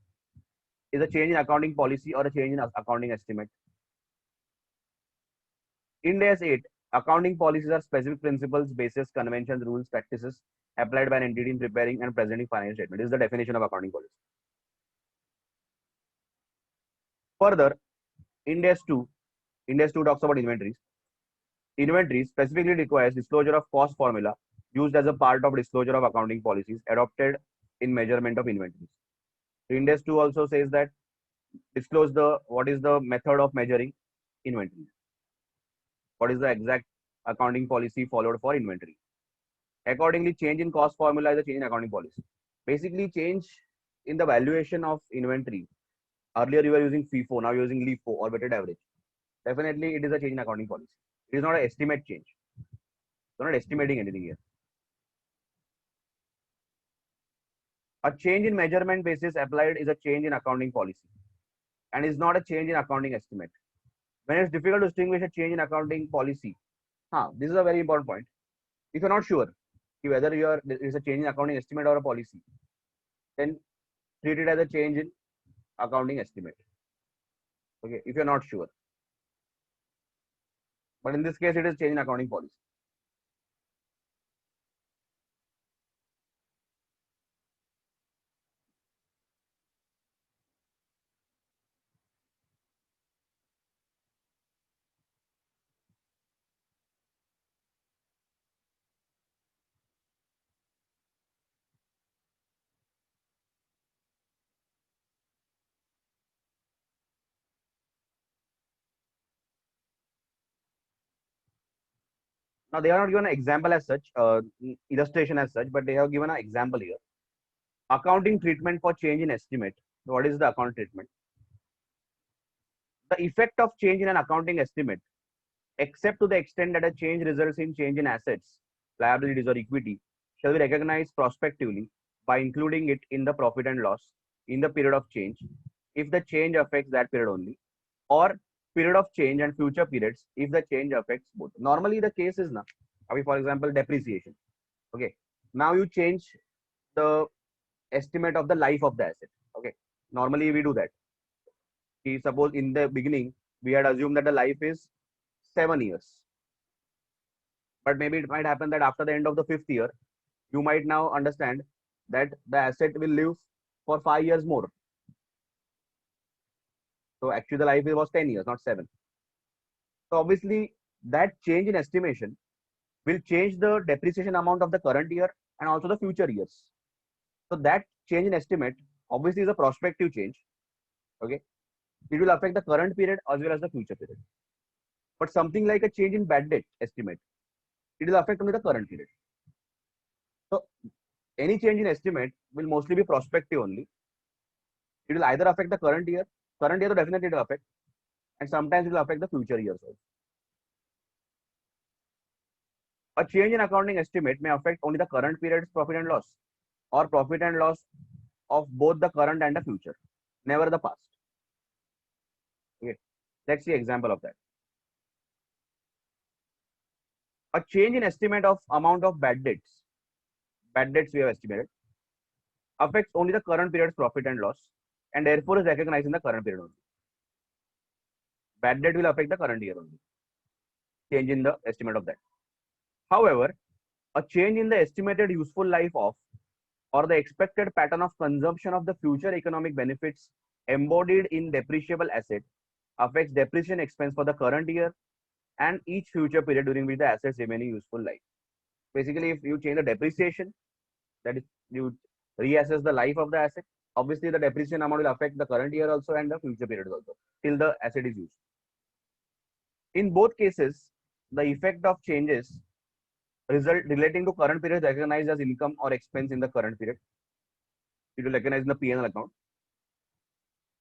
is a change in accounting policy or a change in accounting estimate. Ind AS 8, accounting policies are specific principles, basis, conventions, rules, practices applied by an entity in preparing and presenting financial statement. This is the definition of accounting policy. Further, Ind AS 2 talks about inventories. Inventory specifically requires disclosure of cost formula used as a part of disclosure of accounting policies adopted in measurement of inventories. Ind AS 2 also says that disclose what is the method of measuring inventory. What is the exact accounting policy followed for inventory? Accordingly, change in cost formula is a change in accounting policy. Basically, change in the valuation of inventory. Earlier, you were using FIFO, now you're using LIFO or weighted average. Definitely, it is a change in accounting policy. It is not an estimate change. You're not estimating anything here. A change in measurement basis applied is a change in accounting policy and is not a change in accounting estimate. When it's difficult to distinguish a change in accounting policy, this is a very important point. If you're not sure whether there is a change in accounting estimate or a policy, then treat it as a change in accounting estimate. Okay, if you're not sure. But in this case, it is change in accounting policy. Now, they are not given an example as such, illustration as such, but they have given an example here. Accounting treatment for change in estimate. So what is the account treatment? The effect of change in an accounting estimate, except to the extent that a change results in change in assets, liabilities, or equity, shall be recognized prospectively by including it in the profit and loss in the period of change, if the change affects that period only, or period of change and future periods if the change affects both. Normally, the case is now, for example, depreciation. Okay, now you change the estimate of the life of the asset. Okay, normally we do that. Suppose in the beginning we had assumed that the life is 7 years, but maybe it might happen that after the end of the 5th year, you might now understand that the asset will live for 5 years more. So actually the life was 10 years, not 7. So obviously that change in estimation will change the depreciation amount of the current year and also the future years. So that change in estimate obviously is a prospective change. Okay, it will affect the current period as well as the future period. But something like a change in bad debt estimate, it will affect only the current period. So any change in estimate will mostly be prospective only. It will either affect the current year definitely it will affect, and sometimes it will affect the future years also. A change in accounting estimate may affect only the current period's profit and loss, or profit and loss of both the current and the future, never the past. Okay, let's see example of that. A change in estimate of amount of bad debts we have estimated, affects only the current period's profit and loss, and therefore is recognized in the current period only. Bad debt will affect the current year only. Change in the estimate of that. However, a change in the estimated useful life of or the expected pattern of consumption of the future economic benefits embodied in depreciable asset affects depreciation expense for the current year and each future period during which the assets remaining useful life. Basically, if you change the depreciation, that is, you reassess the life of the asset, obviously the depreciation amount will affect the current year also and the future periods also till the asset is used. In both cases, the effect of changes result relating to current period recognized as income or expense in the current period. It will recognize in the P&L account.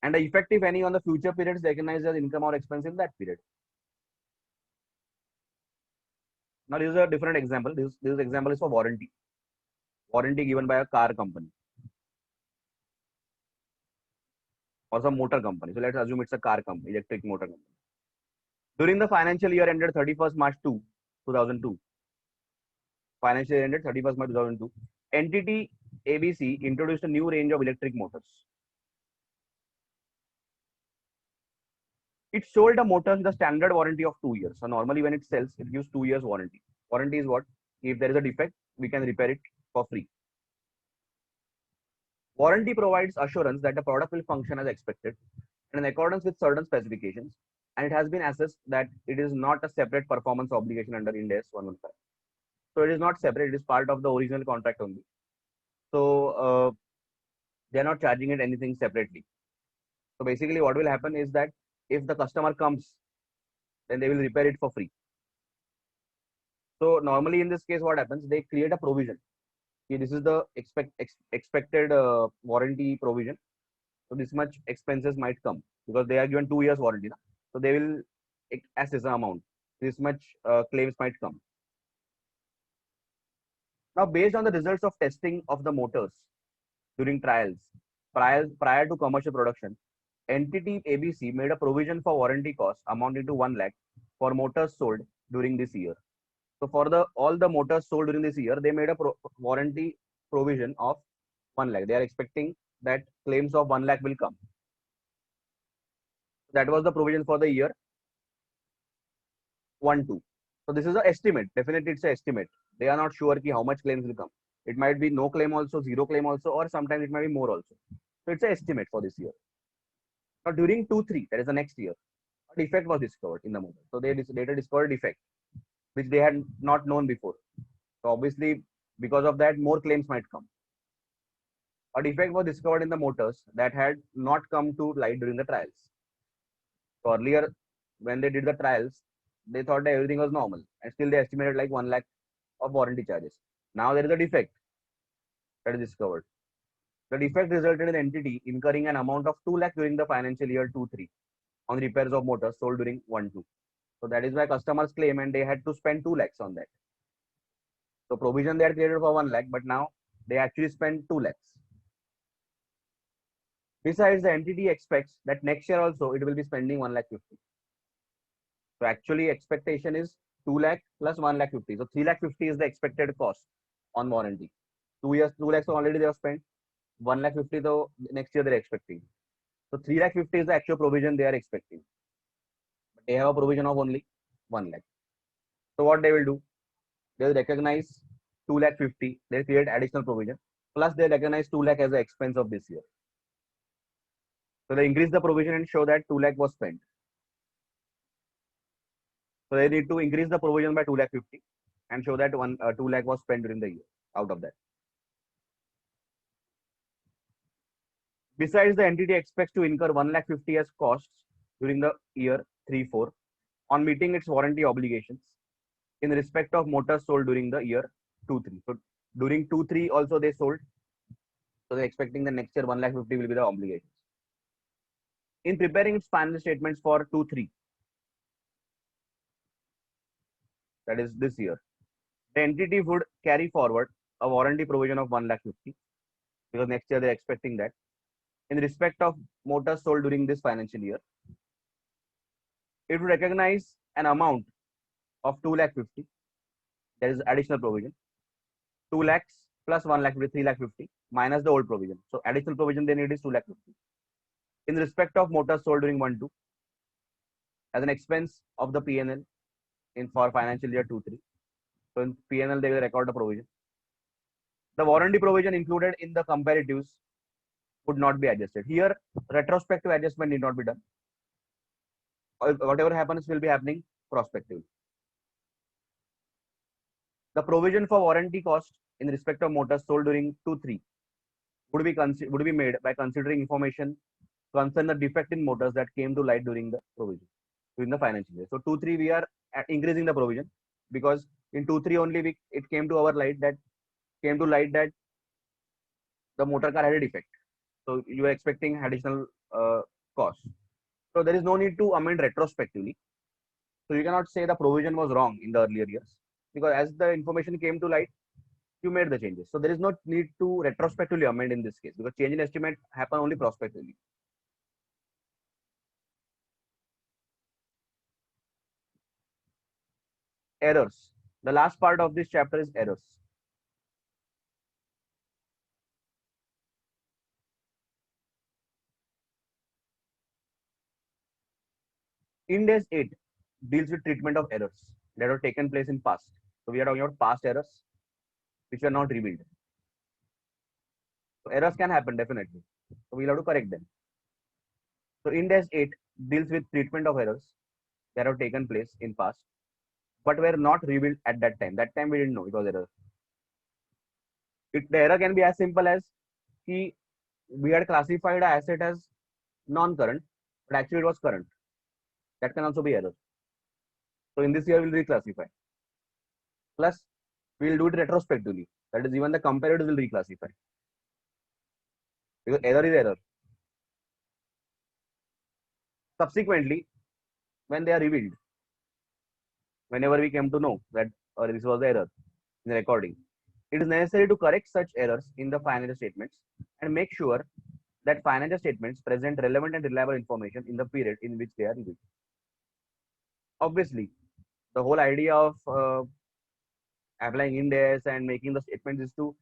And the effect, if any, on the future periods recognized as income or expense in that period. Now, this is a different example. This example is for warranty. Warranty given by a car company or some motor company. So let's assume it's a car company, electric motor company. During the financial year ended 31st March 2002, financial year ended 31st March 2002, entity ABC introduced a new range of electric motors. It sold the motors with a standard warranty of 2 years. So normally when it sells, it gives 2 years warranty. Warranty is what? If there is a defect, we can repair it for free. Warranty provides assurance that the product will function as expected and in accordance with certain specifications, and it has been assessed that it is not a separate performance obligation under Ind AS 115. So it is not separate, it is part of the original contract only. So they are not charging it anything separately. So basically what will happen is that if the customer comes, then they will repair it for free. So normally in this case, what happens? They create a provision. Okay, this is the expected warranty provision. So this much expenses might come because they are given 2 years warranty. So they will assess the amount. This much claims might come. Now, based on the results of testing of the motors during trials prior to commercial production, entity ABC made a provision for warranty costs amounting to 1 lakh for motors sold during this year. So for all the motors sold during this year, they made a warranty provision of 1 lakh. They are expecting that claims of 1 lakh will come. That was the provision for the year 1-2. So this is an estimate. Definitely it's an estimate. They are not sure how much claims will come. It might be no claim also, zero claim also, or sometimes it might be more also. So it's an estimate for this year. Now during 2-3, that is the next year, a defect was discovered in the motor. So they later discovered defect, which they had not known before. So obviously, because of that, more claims might come. A defect was discovered in the motors that had not come to light during the trials. So earlier, when they did the trials, they thought that everything was normal, and still they estimated like 1 lakh of warranty charges. Now there is a defect that is discovered. The defect resulted in the entity incurring an amount of 2 lakh during the financial year 2-3 on repairs of motors sold during 1-2. So that is why customers claim and they had to spend 2 lakhs on that. So provision they had created for 1 lakh, but now they actually spend 2 lakhs. Besides, the entity expects that next year also it will be spending 1 lakh 50. So actually expectation is 2 lakh plus 1 lakh 50. So 3 lakh 50 is the expected cost on warranty. 2 years, 2 lakhs already they have spent. 1 lakh 50 though next year they're expecting. So 3 lakh 50 is the actual provision they are expecting. But they have a provision of only 1 lakh. So what they will do? They will recognize 2 lakh 50. They create additional provision. Plus they recognize 2 lakh as the expense of this year. So they increase the provision and show that 2 lakh was spent. So they need to increase the provision by 2 lakh 50 and show that 2 lakh was spent during the year out of that. Besides, the entity expects to incur 1 lakh 50 as costs during the year 3-4 on meeting its warranty obligations in respect of motors sold during the year 2-3. So during 2-3 also they sold. So they're expecting the next year 1 lakh 50 will be the obligations. In preparing its final statements for 2-3, that is this year, the entity would carry forward a warranty provision of 1 lakh 50 because next year they're expecting that in respect of motors sold during this financial year. It would recognize an amount of 2 lakh 50. There is additional provision. 2 lakhs plus 1 lakh 3 lakh 50 minus the old provision. So additional provision they need is 2 lakh 50. In respect of motors sold during 1-2 as an expense of the P&L for financial year 2-3. So in P&L they will record the provision. The warranty provision included in the comparatives would not be adjusted. Here, retrospective adjustment need not be done. Whatever happens will be happening prospectively. The provision for warranty cost in respect of motors sold during 2-3 would be made by considering information concern the defect in motors that came to light during the provision during the financial year. So 2-3 we are increasing the provision because in 2-3 only it came to our light that the motor car had a defect. So you are expecting additional cost. So there is no need to amend retrospectively. So you cannot say the provision was wrong in the earlier years because as the information came to light, you made the changes. So there is no need to retrospectively amend in this case because change in estimate happen only prospectively. Errors. The last part of this chapter is errors. Ind AS 8 deals with treatment of errors that have taken place in past. So we are talking about past errors which are not revealed. So errors can happen definitely. So we'll have to correct them. So Ind AS 8 deals with treatment of errors that have taken place in past but were not revealed at that time. That time we didn't know it was error. The error can be as simple as we had classified an asset as non-current, but actually it was current. That can also be error. So in this year we'll reclassify. Plus we'll do it retrospectively. That is even the comparators will reclassify. Because error is error. Subsequently, when they are revealed, whenever we came to know that this was the error in the recording, it is necessary to correct such errors in the financial statements and make sure that financial statements present relevant and reliable information in the period in which they are revealed. Obviously, the whole idea of applying Ind AS and making the statements is to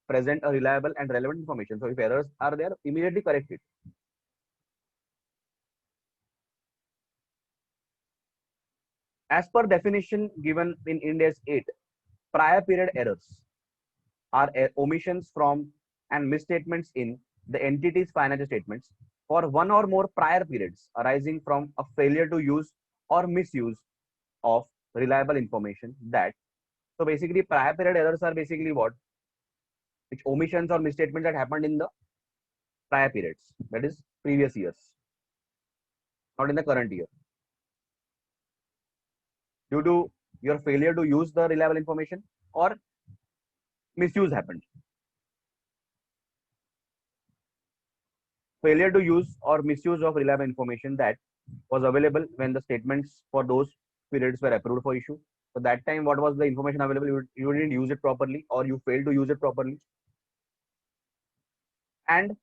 present a reliable and relevant information. So if errors are there, immediately correct it. As per definition given in Ind AS 8, prior period errors are omissions from and misstatements in the entity's financial statements for one or more prior periods arising from a failure to use or misuse of reliable information that. So basically prior period errors are basically what? Which omissions or misstatements that happened in the prior periods, that is previous years, not in the current year. Due to your failure to use the reliable information or misuse happened. Failure to use or misuse of reliable information that was available when the statements for those periods were approved for issue. So that time, what was the information available? You didn't use it properly or you failed to use it properly and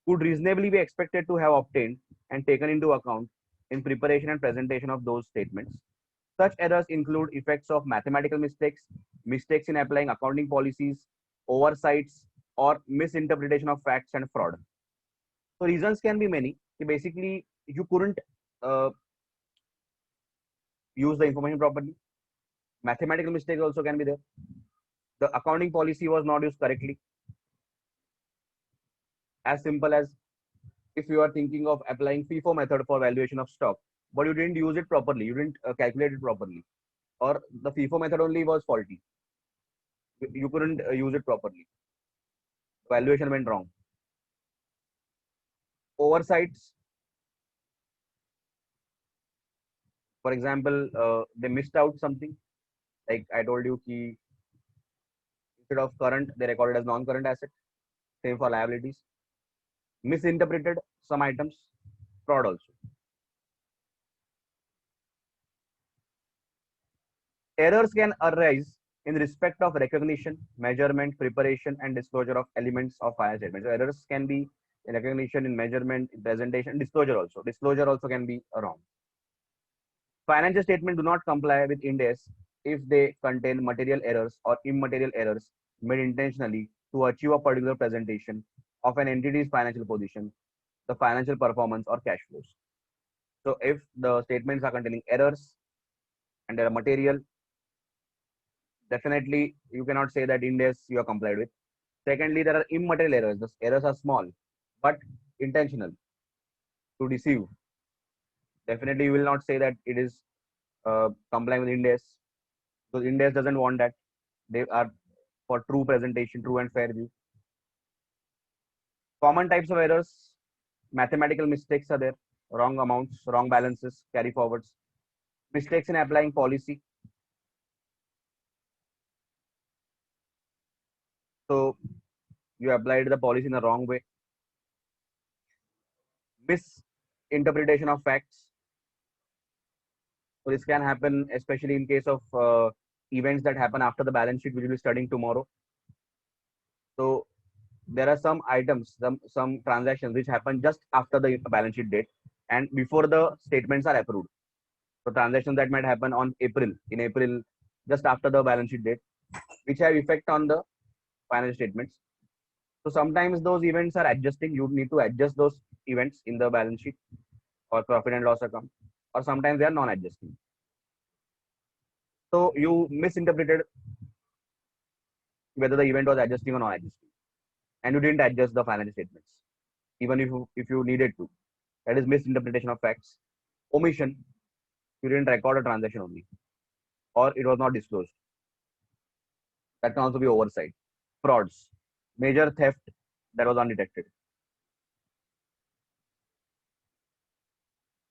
could reasonably be expected to have obtained and taken into account in preparation and presentation of those statements. Such errors include effects of mathematical mistakes, mistakes in applying accounting policies, oversights, or misinterpretation of facts and fraud. So reasons can be many. Basically, you couldn't uh, use the information properly. Mathematical mistakes also can be there. The accounting policy was not used correctly. As simple as if you are thinking of applying FIFO method for valuation of stock, but you didn't use it properly, you didn't calculate it properly, or the FIFO method only was faulty. You couldn't use it properly. Valuation went wrong. Oversights, for example, they missed out something. Like I told you, instead of current, they recorded as non-current asset. Same for liabilities. Misinterpreted some items. Fraud also. Errors can arise in respect of recognition, measurement, preparation, and disclosure of elements of financial statements. So errors can be in recognition, in measurement, in presentation, disclosure also. Disclosure also can be wrong. Financial statements do not comply with Ind AS if they contain material errors or immaterial errors made intentionally to achieve a particular presentation of an entity's financial position, the financial performance, or cash flows. So if the statements are containing errors and they are material, definitely you cannot say that Ind AS you are complied with. Secondly, there are immaterial errors. The errors are small but intentional to deceive. Definitely, you will not say that it is complying with Ind AS because Ind AS doesn't want that. They are for true presentation, true and fair view. Common types of errors, mathematical mistakes are there, wrong amounts, wrong balances, carry forwards, mistakes in applying policy. So you applied the policy in the wrong way. Misinterpretation of facts. So this can happen especially in case of events that happen after the balance sheet, which we'll be studying tomorrow. So there are some items, some transactions which happen just after the balance sheet date and before the statements are approved. So transactions that might happen in April, just after the balance sheet date, which have effect on the financial statements. So sometimes those events are adjusting. You need to adjust those events in the balance sheet or profit and loss account, or sometimes they are non-adjusting. So you misinterpreted whether the event was adjusting or non-adjusting, and you didn't adjust the financial statements, even if you needed to. That is misinterpretation of facts. Omission, you didn't record a transaction only, or it was not disclosed. That can also be oversight. Frauds, major theft that was undetected.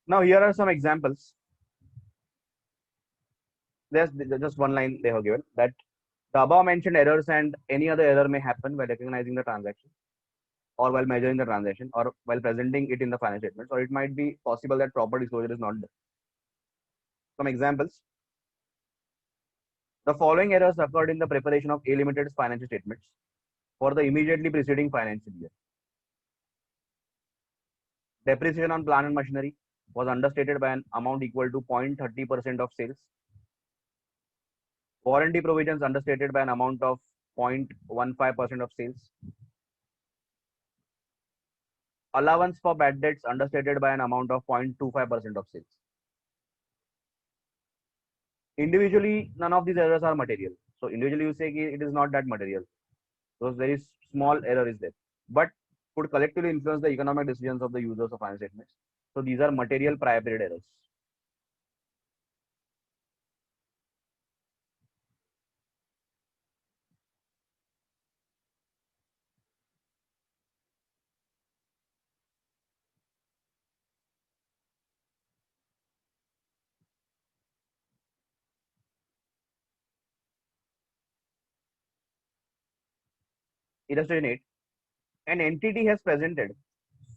Now here are some examples. There's just one line they have given that the above mentioned errors and any other error may happen by recognizing the transaction or while measuring the transaction or while presenting it in the financial statements, or it might be possible that proper disclosure is not done. Some examples. The following errors occurred in the preparation of A Limited's financial statements for the immediately preceding financial year. Depreciation on plant and machinery was understated by an amount equal to 0.30% of sales. Warranty provisions understated by an amount of 0.15% of sales. Allowance for bad debts understated by an amount of 0.25% of sales. Individually, none of these errors are material. So individually, you say it is not that material. Those very small error is there, but could collectively influence the economic decisions of the users of financial statements. So these are material prior period errors. Illustration 8. An entity has presented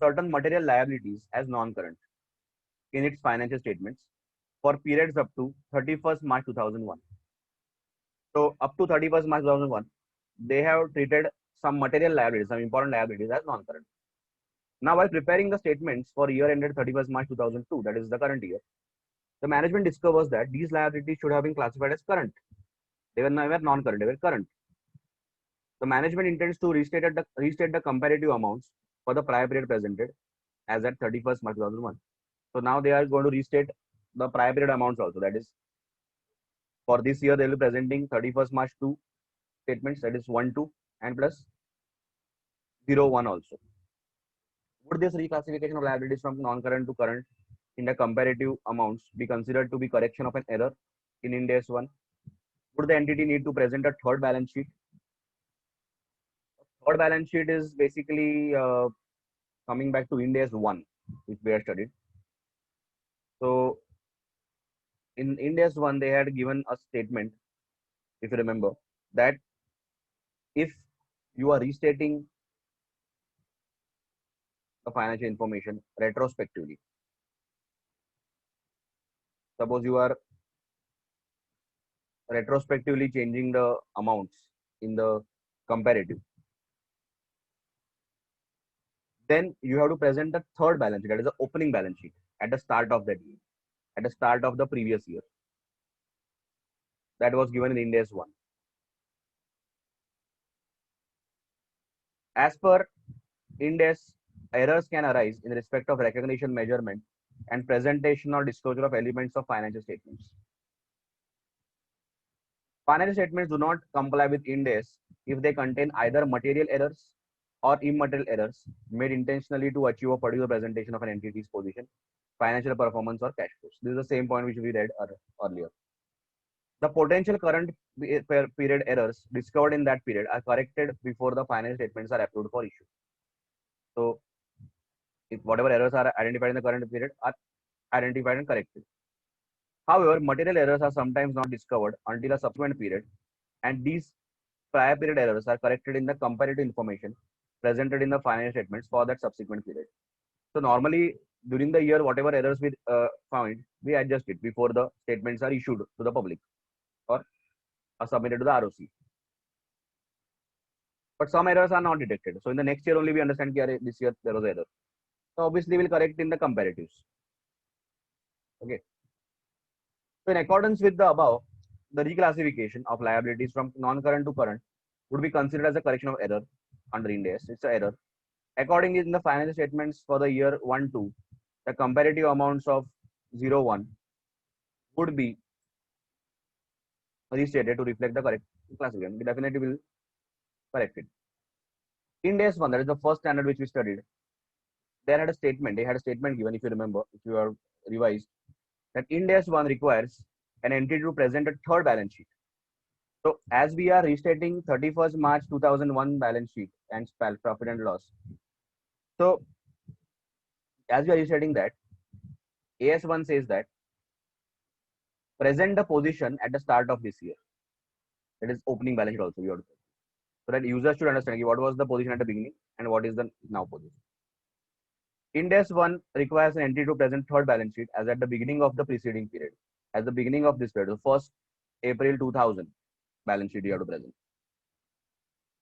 certain material liabilities as non-current in its financial statements for periods up to 31st March 2001. So up to 31st March 2001, they have treated some material liabilities, some important liabilities as non-current. Now, while preparing the statements for year ended 31st March 2002, that is the current year, the management discovers that these liabilities should have been classified as current. They were never non-current, they were current. The management intends to restate the comparative amounts for the prior period presented as at 31st March 2001. So now they are going to restate the prior period amounts also. That is, for this year, they will be presenting 31st March 2 statements, that is 1, 2, and plus 0, 1 also. Would this reclassification of liabilities from non-current to current in the comparative amounts be considered to be correction of an error in Ind AS 1? Would the entity need to present a third balance sheet? Third balance sheet is basically coming back to Ind AS 1, which we have studied. So in Ind AS 1, they had given a statement, if you remember, that if you are restating the financial information retrospectively, suppose you are retrospectively changing the amounts in the comparative, then you have to present the third balance sheet, that is the opening balance sheet, at the start of that year, at the start of the previous year. That was given in Ind AS 1. As per Ind AS, errors can arise in respect of recognition, measurement, and presentation or disclosure of elements of financial statements. Financial statements do not comply with Ind AS if they contain either material errors or immaterial errors made intentionally to achieve a particular presentation of an entity's position, financial performance, or cash flows. This is the same point which we read earlier. The potential current period errors discovered in that period are corrected before the financial statements are approved for issue. So if whatever errors are identified in the current period are identified and corrected. However, material errors are sometimes not discovered until a subsequent period, and these prior period errors are corrected in the comparative information presented in the financial statements for that subsequent period. So normally during the year, whatever errors we found, we adjust it before the statements are issued to the public or are submitted to the ROC. But some errors are not detected. So in the next year only we understand that this year there was error. So obviously we'll correct in the comparatives. Okay. So in accordance with the above, the reclassification of liabilities from non-current to current would be considered as a correction of error under Ind AS. It's an error. Accordingly, in the financial statements for the year 1-2, the comparative amounts of 0-1 would be restated to reflect the correct classification. We definitely will correct it. Ind AS 1, that is the first standard which we studied, they had a statement given, if you remember, if you are revised, that Ind AS 1 requires an entity to present a third balance sheet. So as we are restating 31st March 2001 balance sheet and profit and loss. So as we are restating that, AS1 says that present the position at the start of this year. That is opening balance sheet also. So that users should understand what was the position at the beginning and what is the now position. Ind AS 1 requires an entity to present third balance sheet as at the beginning of the preceding period. At the beginning of this period, the 1st April 2000 balance sheet you have to present.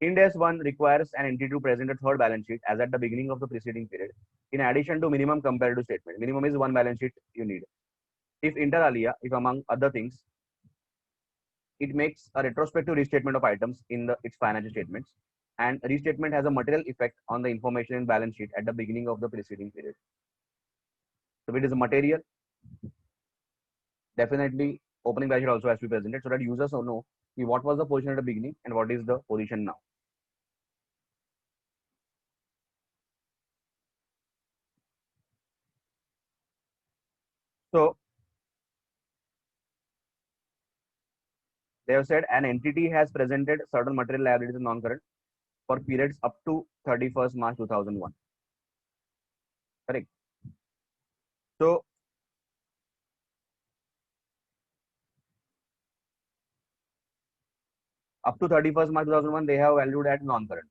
Ind AS 1 requires an entity to present a third balance sheet as at the beginning of the preceding period, in addition to minimum comparative statement. Minimum is one balance sheet you need. If inter alia, if among other things, it makes a retrospective restatement of items in its financial statements, and restatement has a material effect on the information in balance sheet at the beginning of the preceding period. So if it is a material, definitely opening balance sheet also has to be presented so that users know what was the position at the beginning and what is the position now. So they have said an entity has presented certain material liabilities in non-current for periods up to 31st March 2001. Correct. So up to 31st March 2001, they have valued at non-current.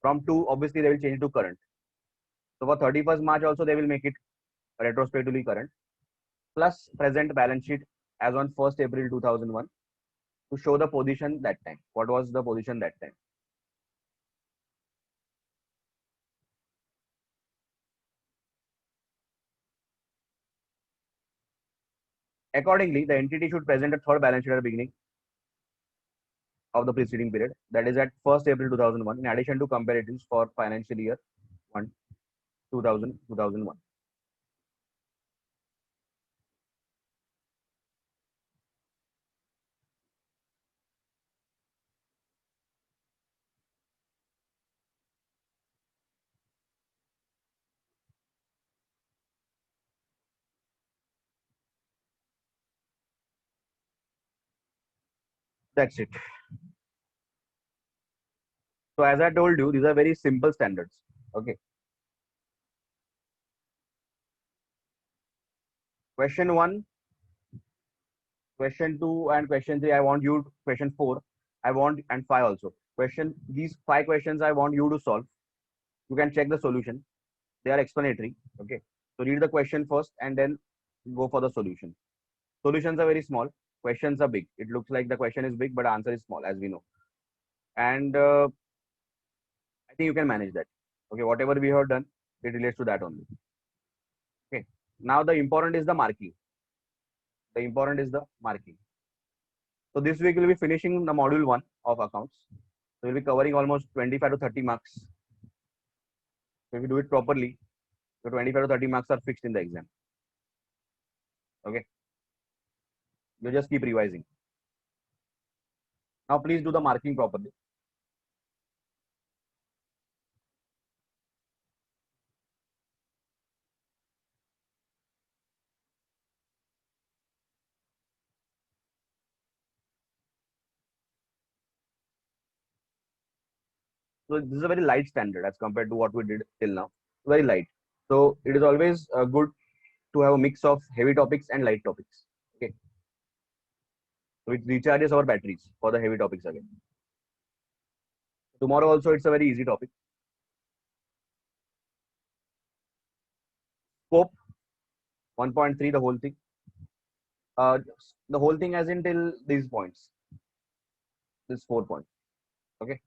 From 2, obviously they will change it to current. So for 31st March also they will make it retrospectively current, plus present balance sheet as on 1st April 2001 to show the position that time. What was the position that time? Accordingly, the entity should present a third balance sheet at the beginning of the preceding period, that is at 1st April 2001, in addition to comparatives for financial year 1, 2001. That's it. So as I told you, these are very simple standards. Okay. Question 1, question 2, and question 3. I want you. Question 4. I want, and 5 also. These 5 questions I want you to solve. You can check the solution. They are explanatory. Okay. So read the question first and then go for the solution. Solutions are very small. Questions are big. It looks like the question is big, but the answer is small, as we know. And I think you can manage that. Okay. Whatever we have done, it relates to that only. Okay. Now the important is the marking. The important is the marking. So this week we'll be finishing the module 1 of accounts. So we'll be covering almost 25 to 30 marks. So if you do it properly, the 25 to 30 marks are fixed in the exam. Okay. You just keep revising. Now please do the marking properly. So this is a very light standard as compared to what we did till now. Very light. So it is always good to have a mix of heavy topics and light topics. Okay. So it recharges our batteries for the heavy topics again. Tomorrow also it's a very easy topic. Scope 1.3, the whole thing. The whole thing as in till these points. This 4 points. Okay.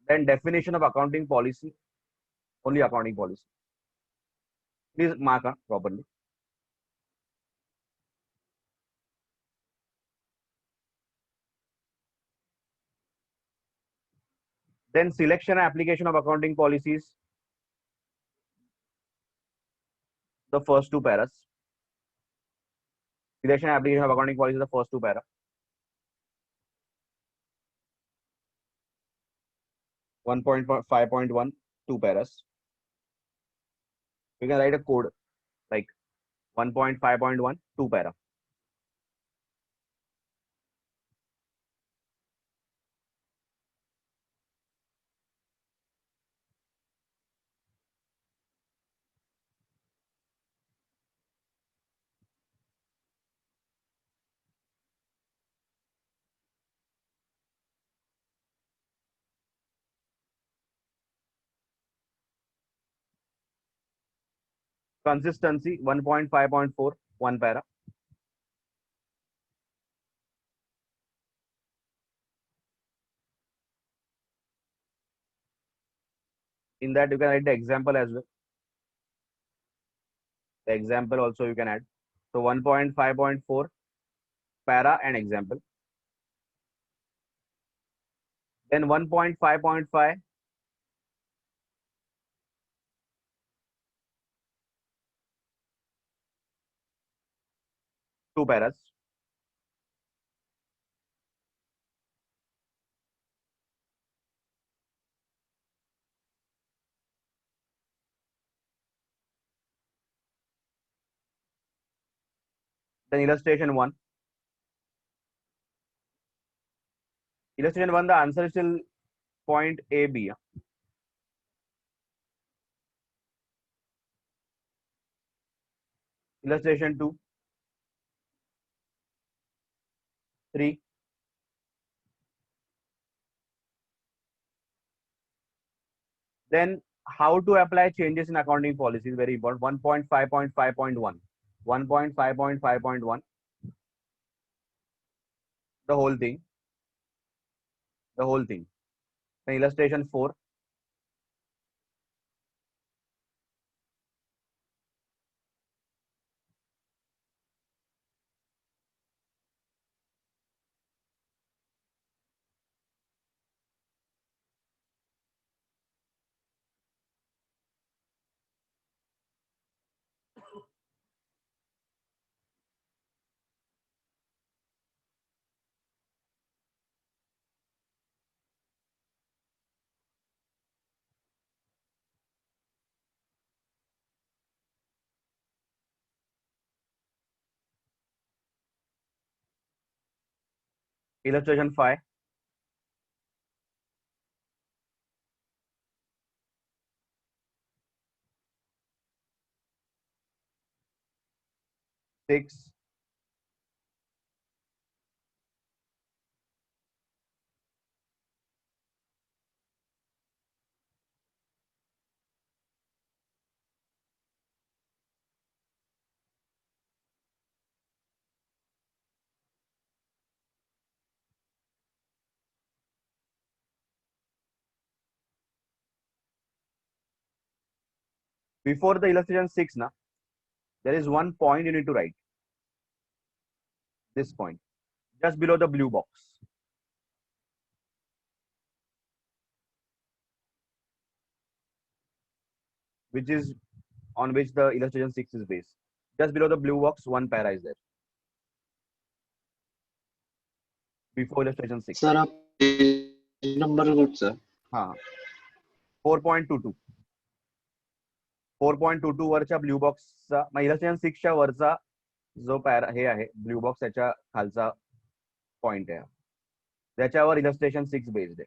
Then definition of accounting policy. Only accounting policy. Please mark properly. Then selection and application of accounting policies. The first two paras. Selection and application of accounting policies, the first two para. 1.5.1, 2 paras. We can write a code like 1.5.1, 2 para. Consistency 1.5.4, 1 para. In that you can write the example as well. The example also you can add. So 1.5.4 para and example. Then 1.5.5 2 paras. Then illustration 1. Illustration 1, the answer is still point A, B. Illustration 2, 3. Then how to apply changes in accounting policy is very important. 1.5.5.1. 1.5.5.1. The whole thing. The whole thing. Then illustration 4. Illustration 5. 6. Before the illustration 6, now there is one point you need to write. This point. Just below the blue box. Which is on which the illustration 6 is based. Just below the blue box, one para is there. Before illustration 6. Sir आप page number कुछ sir हाँ 4.22 4.22 वरच्या blue बॉक्सचा मग illustration 6 च्या वरचा जो para हे आहे blue box त्याच्या खालचा पॉइंट आहे त्याच्यावर इलस्ट्रेशन 6 बेस्ड आहे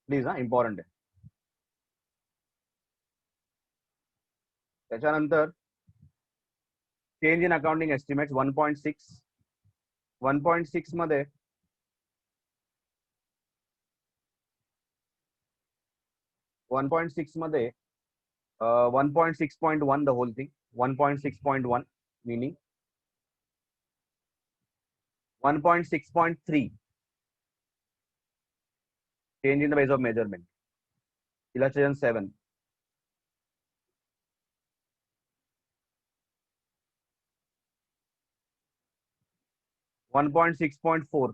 प्लीज हा इम्पॉर्टंट आहे. त्याच्यानंतर चेंज इन अकाउंटिंग एस्टिमेट्स 1.6. 1.6 मध्ये 1.6 मध्ये 1.6.1 the whole thing. 1.6.1 meaning 1.6.3 change in the base of measurement. Illustration 7. One point 6.4.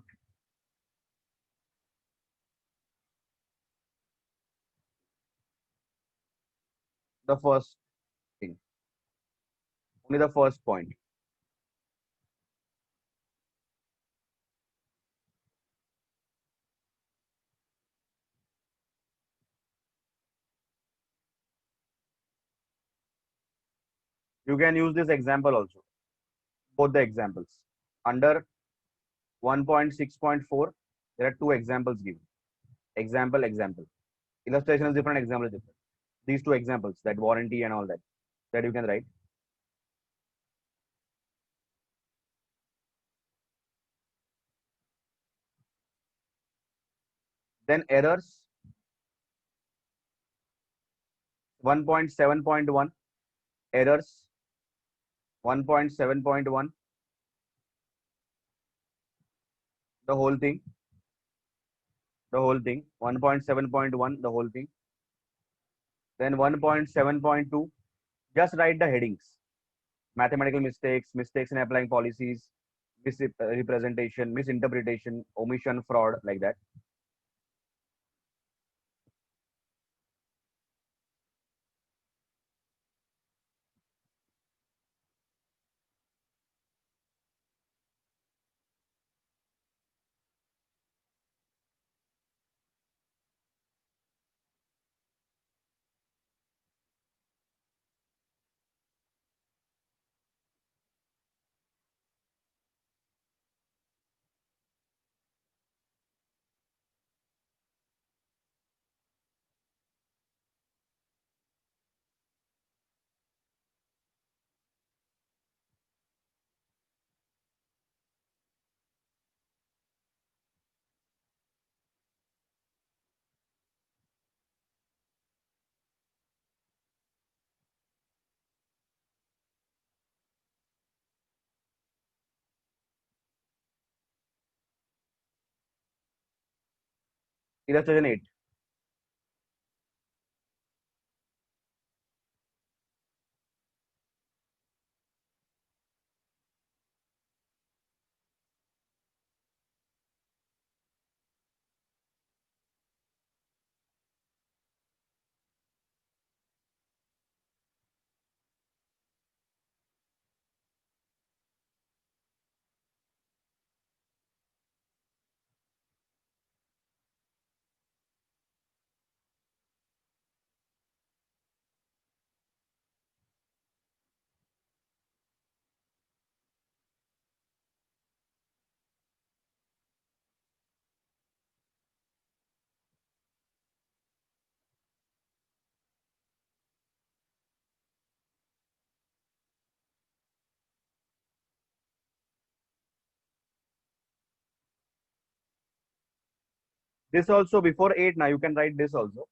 The first thing. Only the first point. You can use this example also. Both the examples. Under 1.6.4, there are two examples given. Example, example. Illustration is different, example is different. These two examples, that warranty and all that you can write. Then errors 1.7.1, errors 1.7.1, the whole thing 1.7.1, the whole thing. Then 1.7.2, just write the headings: mathematical mistakes, mistakes in applying policies, misrepresentation, misinterpretation, omission, fraud, like that. Illustration 8. This also before 8. Now you can write this also.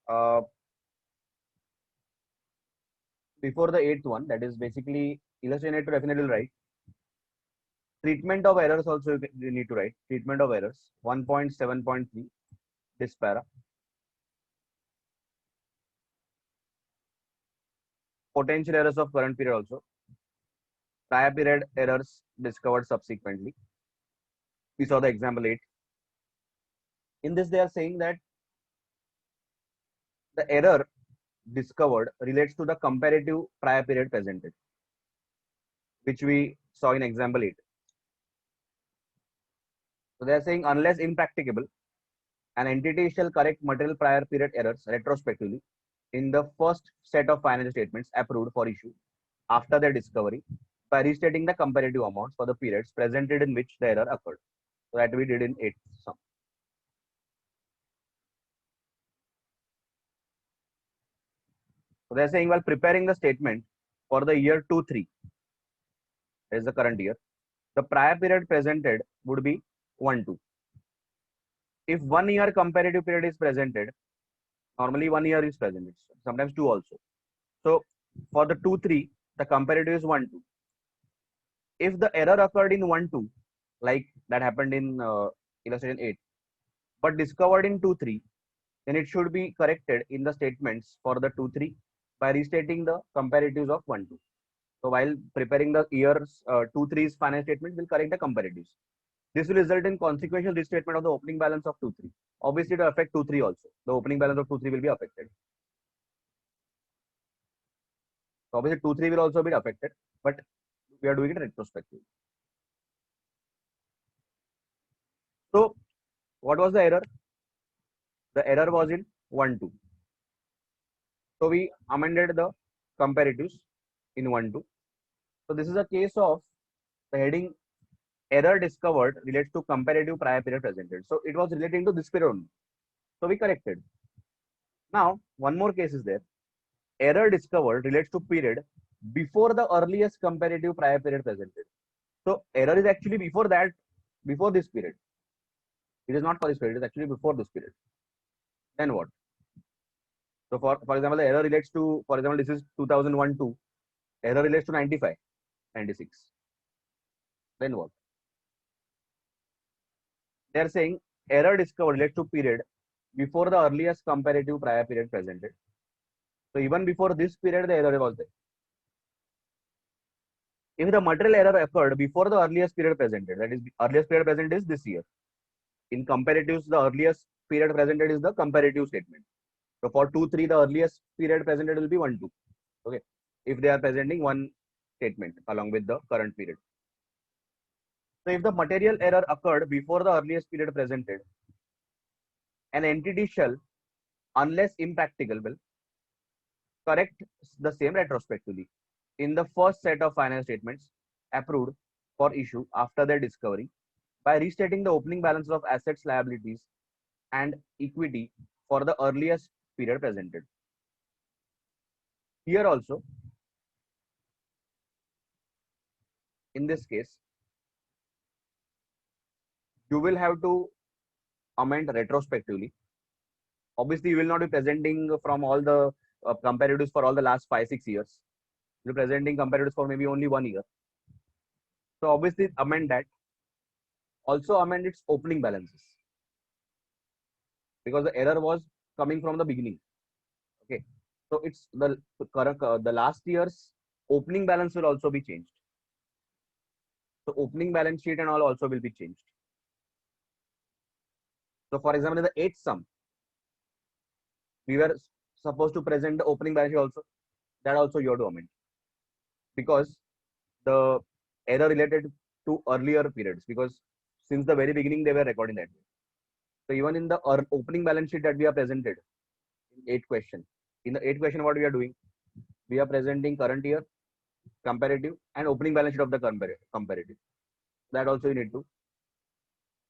Uh, Before the 8th one, that is basically illustration 8 to definitely will write. Treatment of errors also you need to write. Treatment of errors 1.7.3, this para. Potential errors of current period also. Prior period errors discovered subsequently. We saw the example 8. In this, they are saying that the error discovered relates to the comparative prior period presented, which we saw in example 8. So they are saying unless impracticable, an entity shall correct material prior period errors retrospectively in the first set of financial statements approved for issue after their discovery by restating the comparative amounts for the periods presented in which the error occurred. So that we did in 8th sum. So they're saying while preparing the statement for the year 2-3, that is the current year, the prior period presented would be 1-2. If 1 year comparative period is presented, normally 1 year is presented, sometimes 2 also. So for the 2-3, the comparative is 1-2. If the error occurred in 1-2, like that happened in illustration 8, but discovered in 2-3, then it should be corrected in the statements for the 2-3 by restating the comparatives of 1-2. So while preparing the year's 2-3's finance statement, we'll correct the comparatives. This will result in consequential restatement of the opening balance of 2-3. Obviously, it will affect 2-3 also. The opening balance of 2-3 will be affected. So obviously, 2-3 will also be affected, but we are doing it retrospectively. So what was the error? The error was in 1-2. So we amended the comparatives in 1-2. So this is a case of the heading error discovered relates to comparative prior period presented. So it was relating to this period only. So we corrected. Now, one more case is there. Error discovered relates to period before the earliest comparative prior period presented. So error is actually before that, before this period. It is not for this period, it is actually before this period. Then what? So for example, the error relates to, for example, this is 2001-2. Error relates to 95-96. Then what? They are saying error discovered relates to period before the earliest comparative prior period presented. So even before this period, the error was there. If the material error occurred before the earliest period presented, that is, earliest period presented is this year. In comparatives, the earliest period presented is the comparative statement. So for 2-3, the earliest period presented will be 1-2. Okay, if they are presenting one statement along with the current period. So if the material error occurred before the earliest period presented, an entity shall, unless impracticable, correct the same retrospectively in the first set of finance statements approved for issue after their discovery by restating the opening balance of assets, liabilities, and equity for the earliest period presented. Here also, in this case, you will have to amend retrospectively. Obviously, you will not be presenting from all the comparatives for all the last 5-6 years. You're presenting comparatives for maybe only 1 year. So obviously, amend that. Also amend its opening balances, because the error was coming from the beginning. Okay, so it's the current the last year's opening balance will also be changed. So opening balance sheet and all also will be changed. So for example, in the 8th sum, we were supposed to present the opening balance sheet also. That also you have to amend, because the error related to earlier periods, because since the very beginning they were recording that way. So even in the opening balance sheet that we are presented in 8th question, in the 8th question, what we are doing? We are presenting current year, comparative, and opening balance sheet of the comparative. That also you need to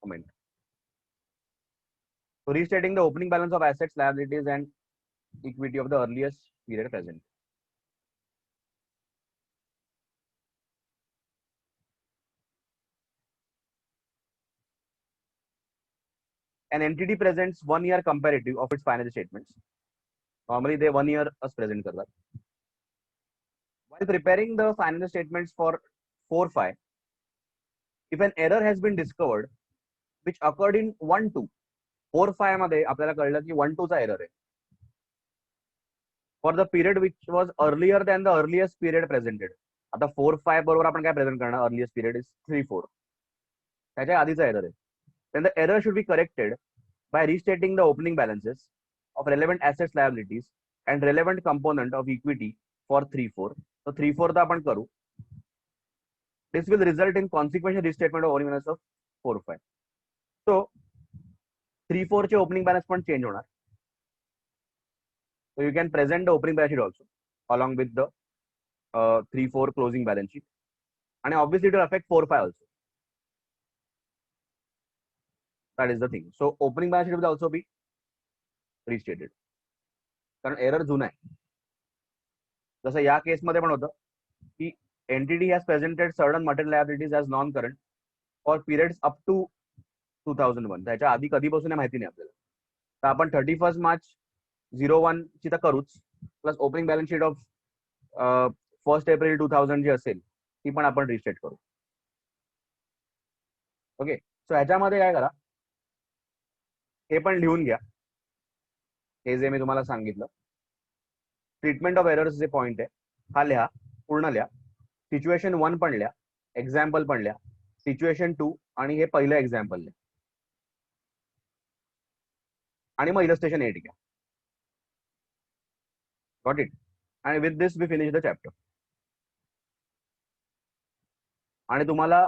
amend. So restating the opening balance of assets, liabilities, and equity of the earliest period present. An entity presents 1 year comparative of its financial statements. Normally, they 1 year as present karta. While preparing the financial statements for 4-5, if an error has been discovered which occurred in 1-2, 4-5 मध्ये आपल्याला कळलं की 1-2 चा error आहे. For the period which was earlier than the earliest period presented. आता 4-5 बरोबर आपण काय प्रेझेंट करणार? Earliest period is 3-4. त्याच्या आधीचा error आहे. Then the error should be corrected by restating the opening balances of relevant assets, liabilities, and relevant component of equity for 3-4. So 3-4 चा आपण करू. This will result in consequential restatement of opening balance of 4-5. So 3-4 चे opening balance पण change होणार. So you can present the opening balance sheet also along with the 3-4 closing balance sheet, and obviously it will affect 4-5 also. That is the thing. So opening balance sheet will also be restated. कारण error जुना आहे. जसं या केसमध्ये पण होतं की NTD has presented certain material liabilities as non current for periods up to 2001. त्याच्या आधी कधीपासून आहे माहिती नाही आपल्याला. तर आपण 31 मार्च 01 ची तर करूच, plus opening balance sheet of 1 April 2000 जी असेल ती पण आपण रिस्टेट करू. ओके, सो ह्याच्यामध्ये काय करा, हे पण लिहून घ्या, हे जे मी तुम्हाला सांगितलं. Treatment of errors J point आहे हा लिहा, पूर्ण लिहा. सिच्युएशन 1 पण लिहा, एक्झाम्पल पण लिहा, सिच्युएशन 2 आणि हे पहिलं एक्झाम्पल लिहा, आणि मग इलस्ट्रेशन 8 घ्या. Got it? आणि with this we finish the chapter. आणि तुम्हाला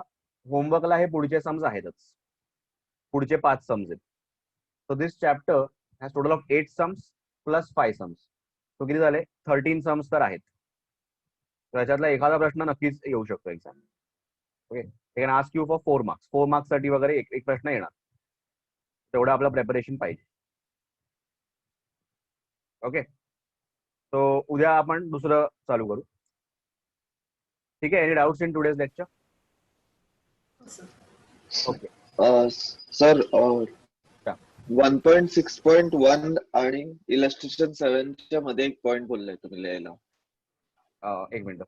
होमवर्कला हे पुढचे सम्स आहेतच, पुढचे 5 सम्स आहेत. So this chapter has total of 8 sums plus 5 sums. तो किती झाले? 13 सम्स तर आहेत. त्याच्यातला एखादा प्रश्न नक्कीच येऊ शकतो exam. Okay, they can ask you for 4 marks. 4 marks साठी वगैरे एक प्रश्न येणार. तेवढं आपलं प्रिपरेशन पाहिजे. ओके, तो उद्या आपण दुसरं चालू करू. ठीक आहे? Any doubts in today's lecture? Okay sir हा. 1.6.1 आणि इलस्ट्रेशन 7 च्या मध्ये एक पॉइंट बोललाय तुम्ही लिहायला. एक मिनिट.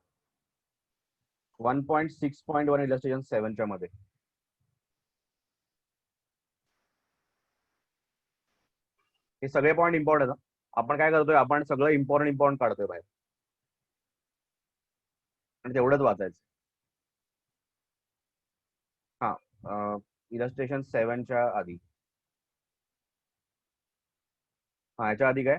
1.6.1 इलस्ट्रेशन 7 च्या मध्ये हे सगळे पॉईंट इम्पॉर्टंट आहे. आपण काय करतोय, आपण सगळं इम्पॉर्टंट काढतोय बाहेर आणि तेवढंच वाचायचं. हा, इलस्ट्रेशन 7 च्या आधी, हा याच्या आधी काय,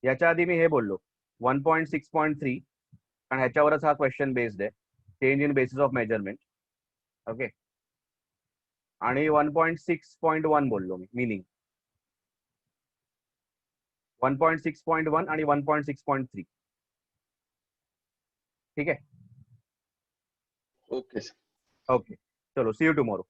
याच्या आधी मी हे बोललो 1.6.3, कारण ह्याच्यावरच हा क्वेश्चन बेस्ड आहे, change in basis of measurement. Okay, आणि 1.6.1 बोललो मी, मिनिंग 1.6.1 आणि 1.6.3. ठीक आहे? ओके. ओके, चलो सी यू टुमॉरो.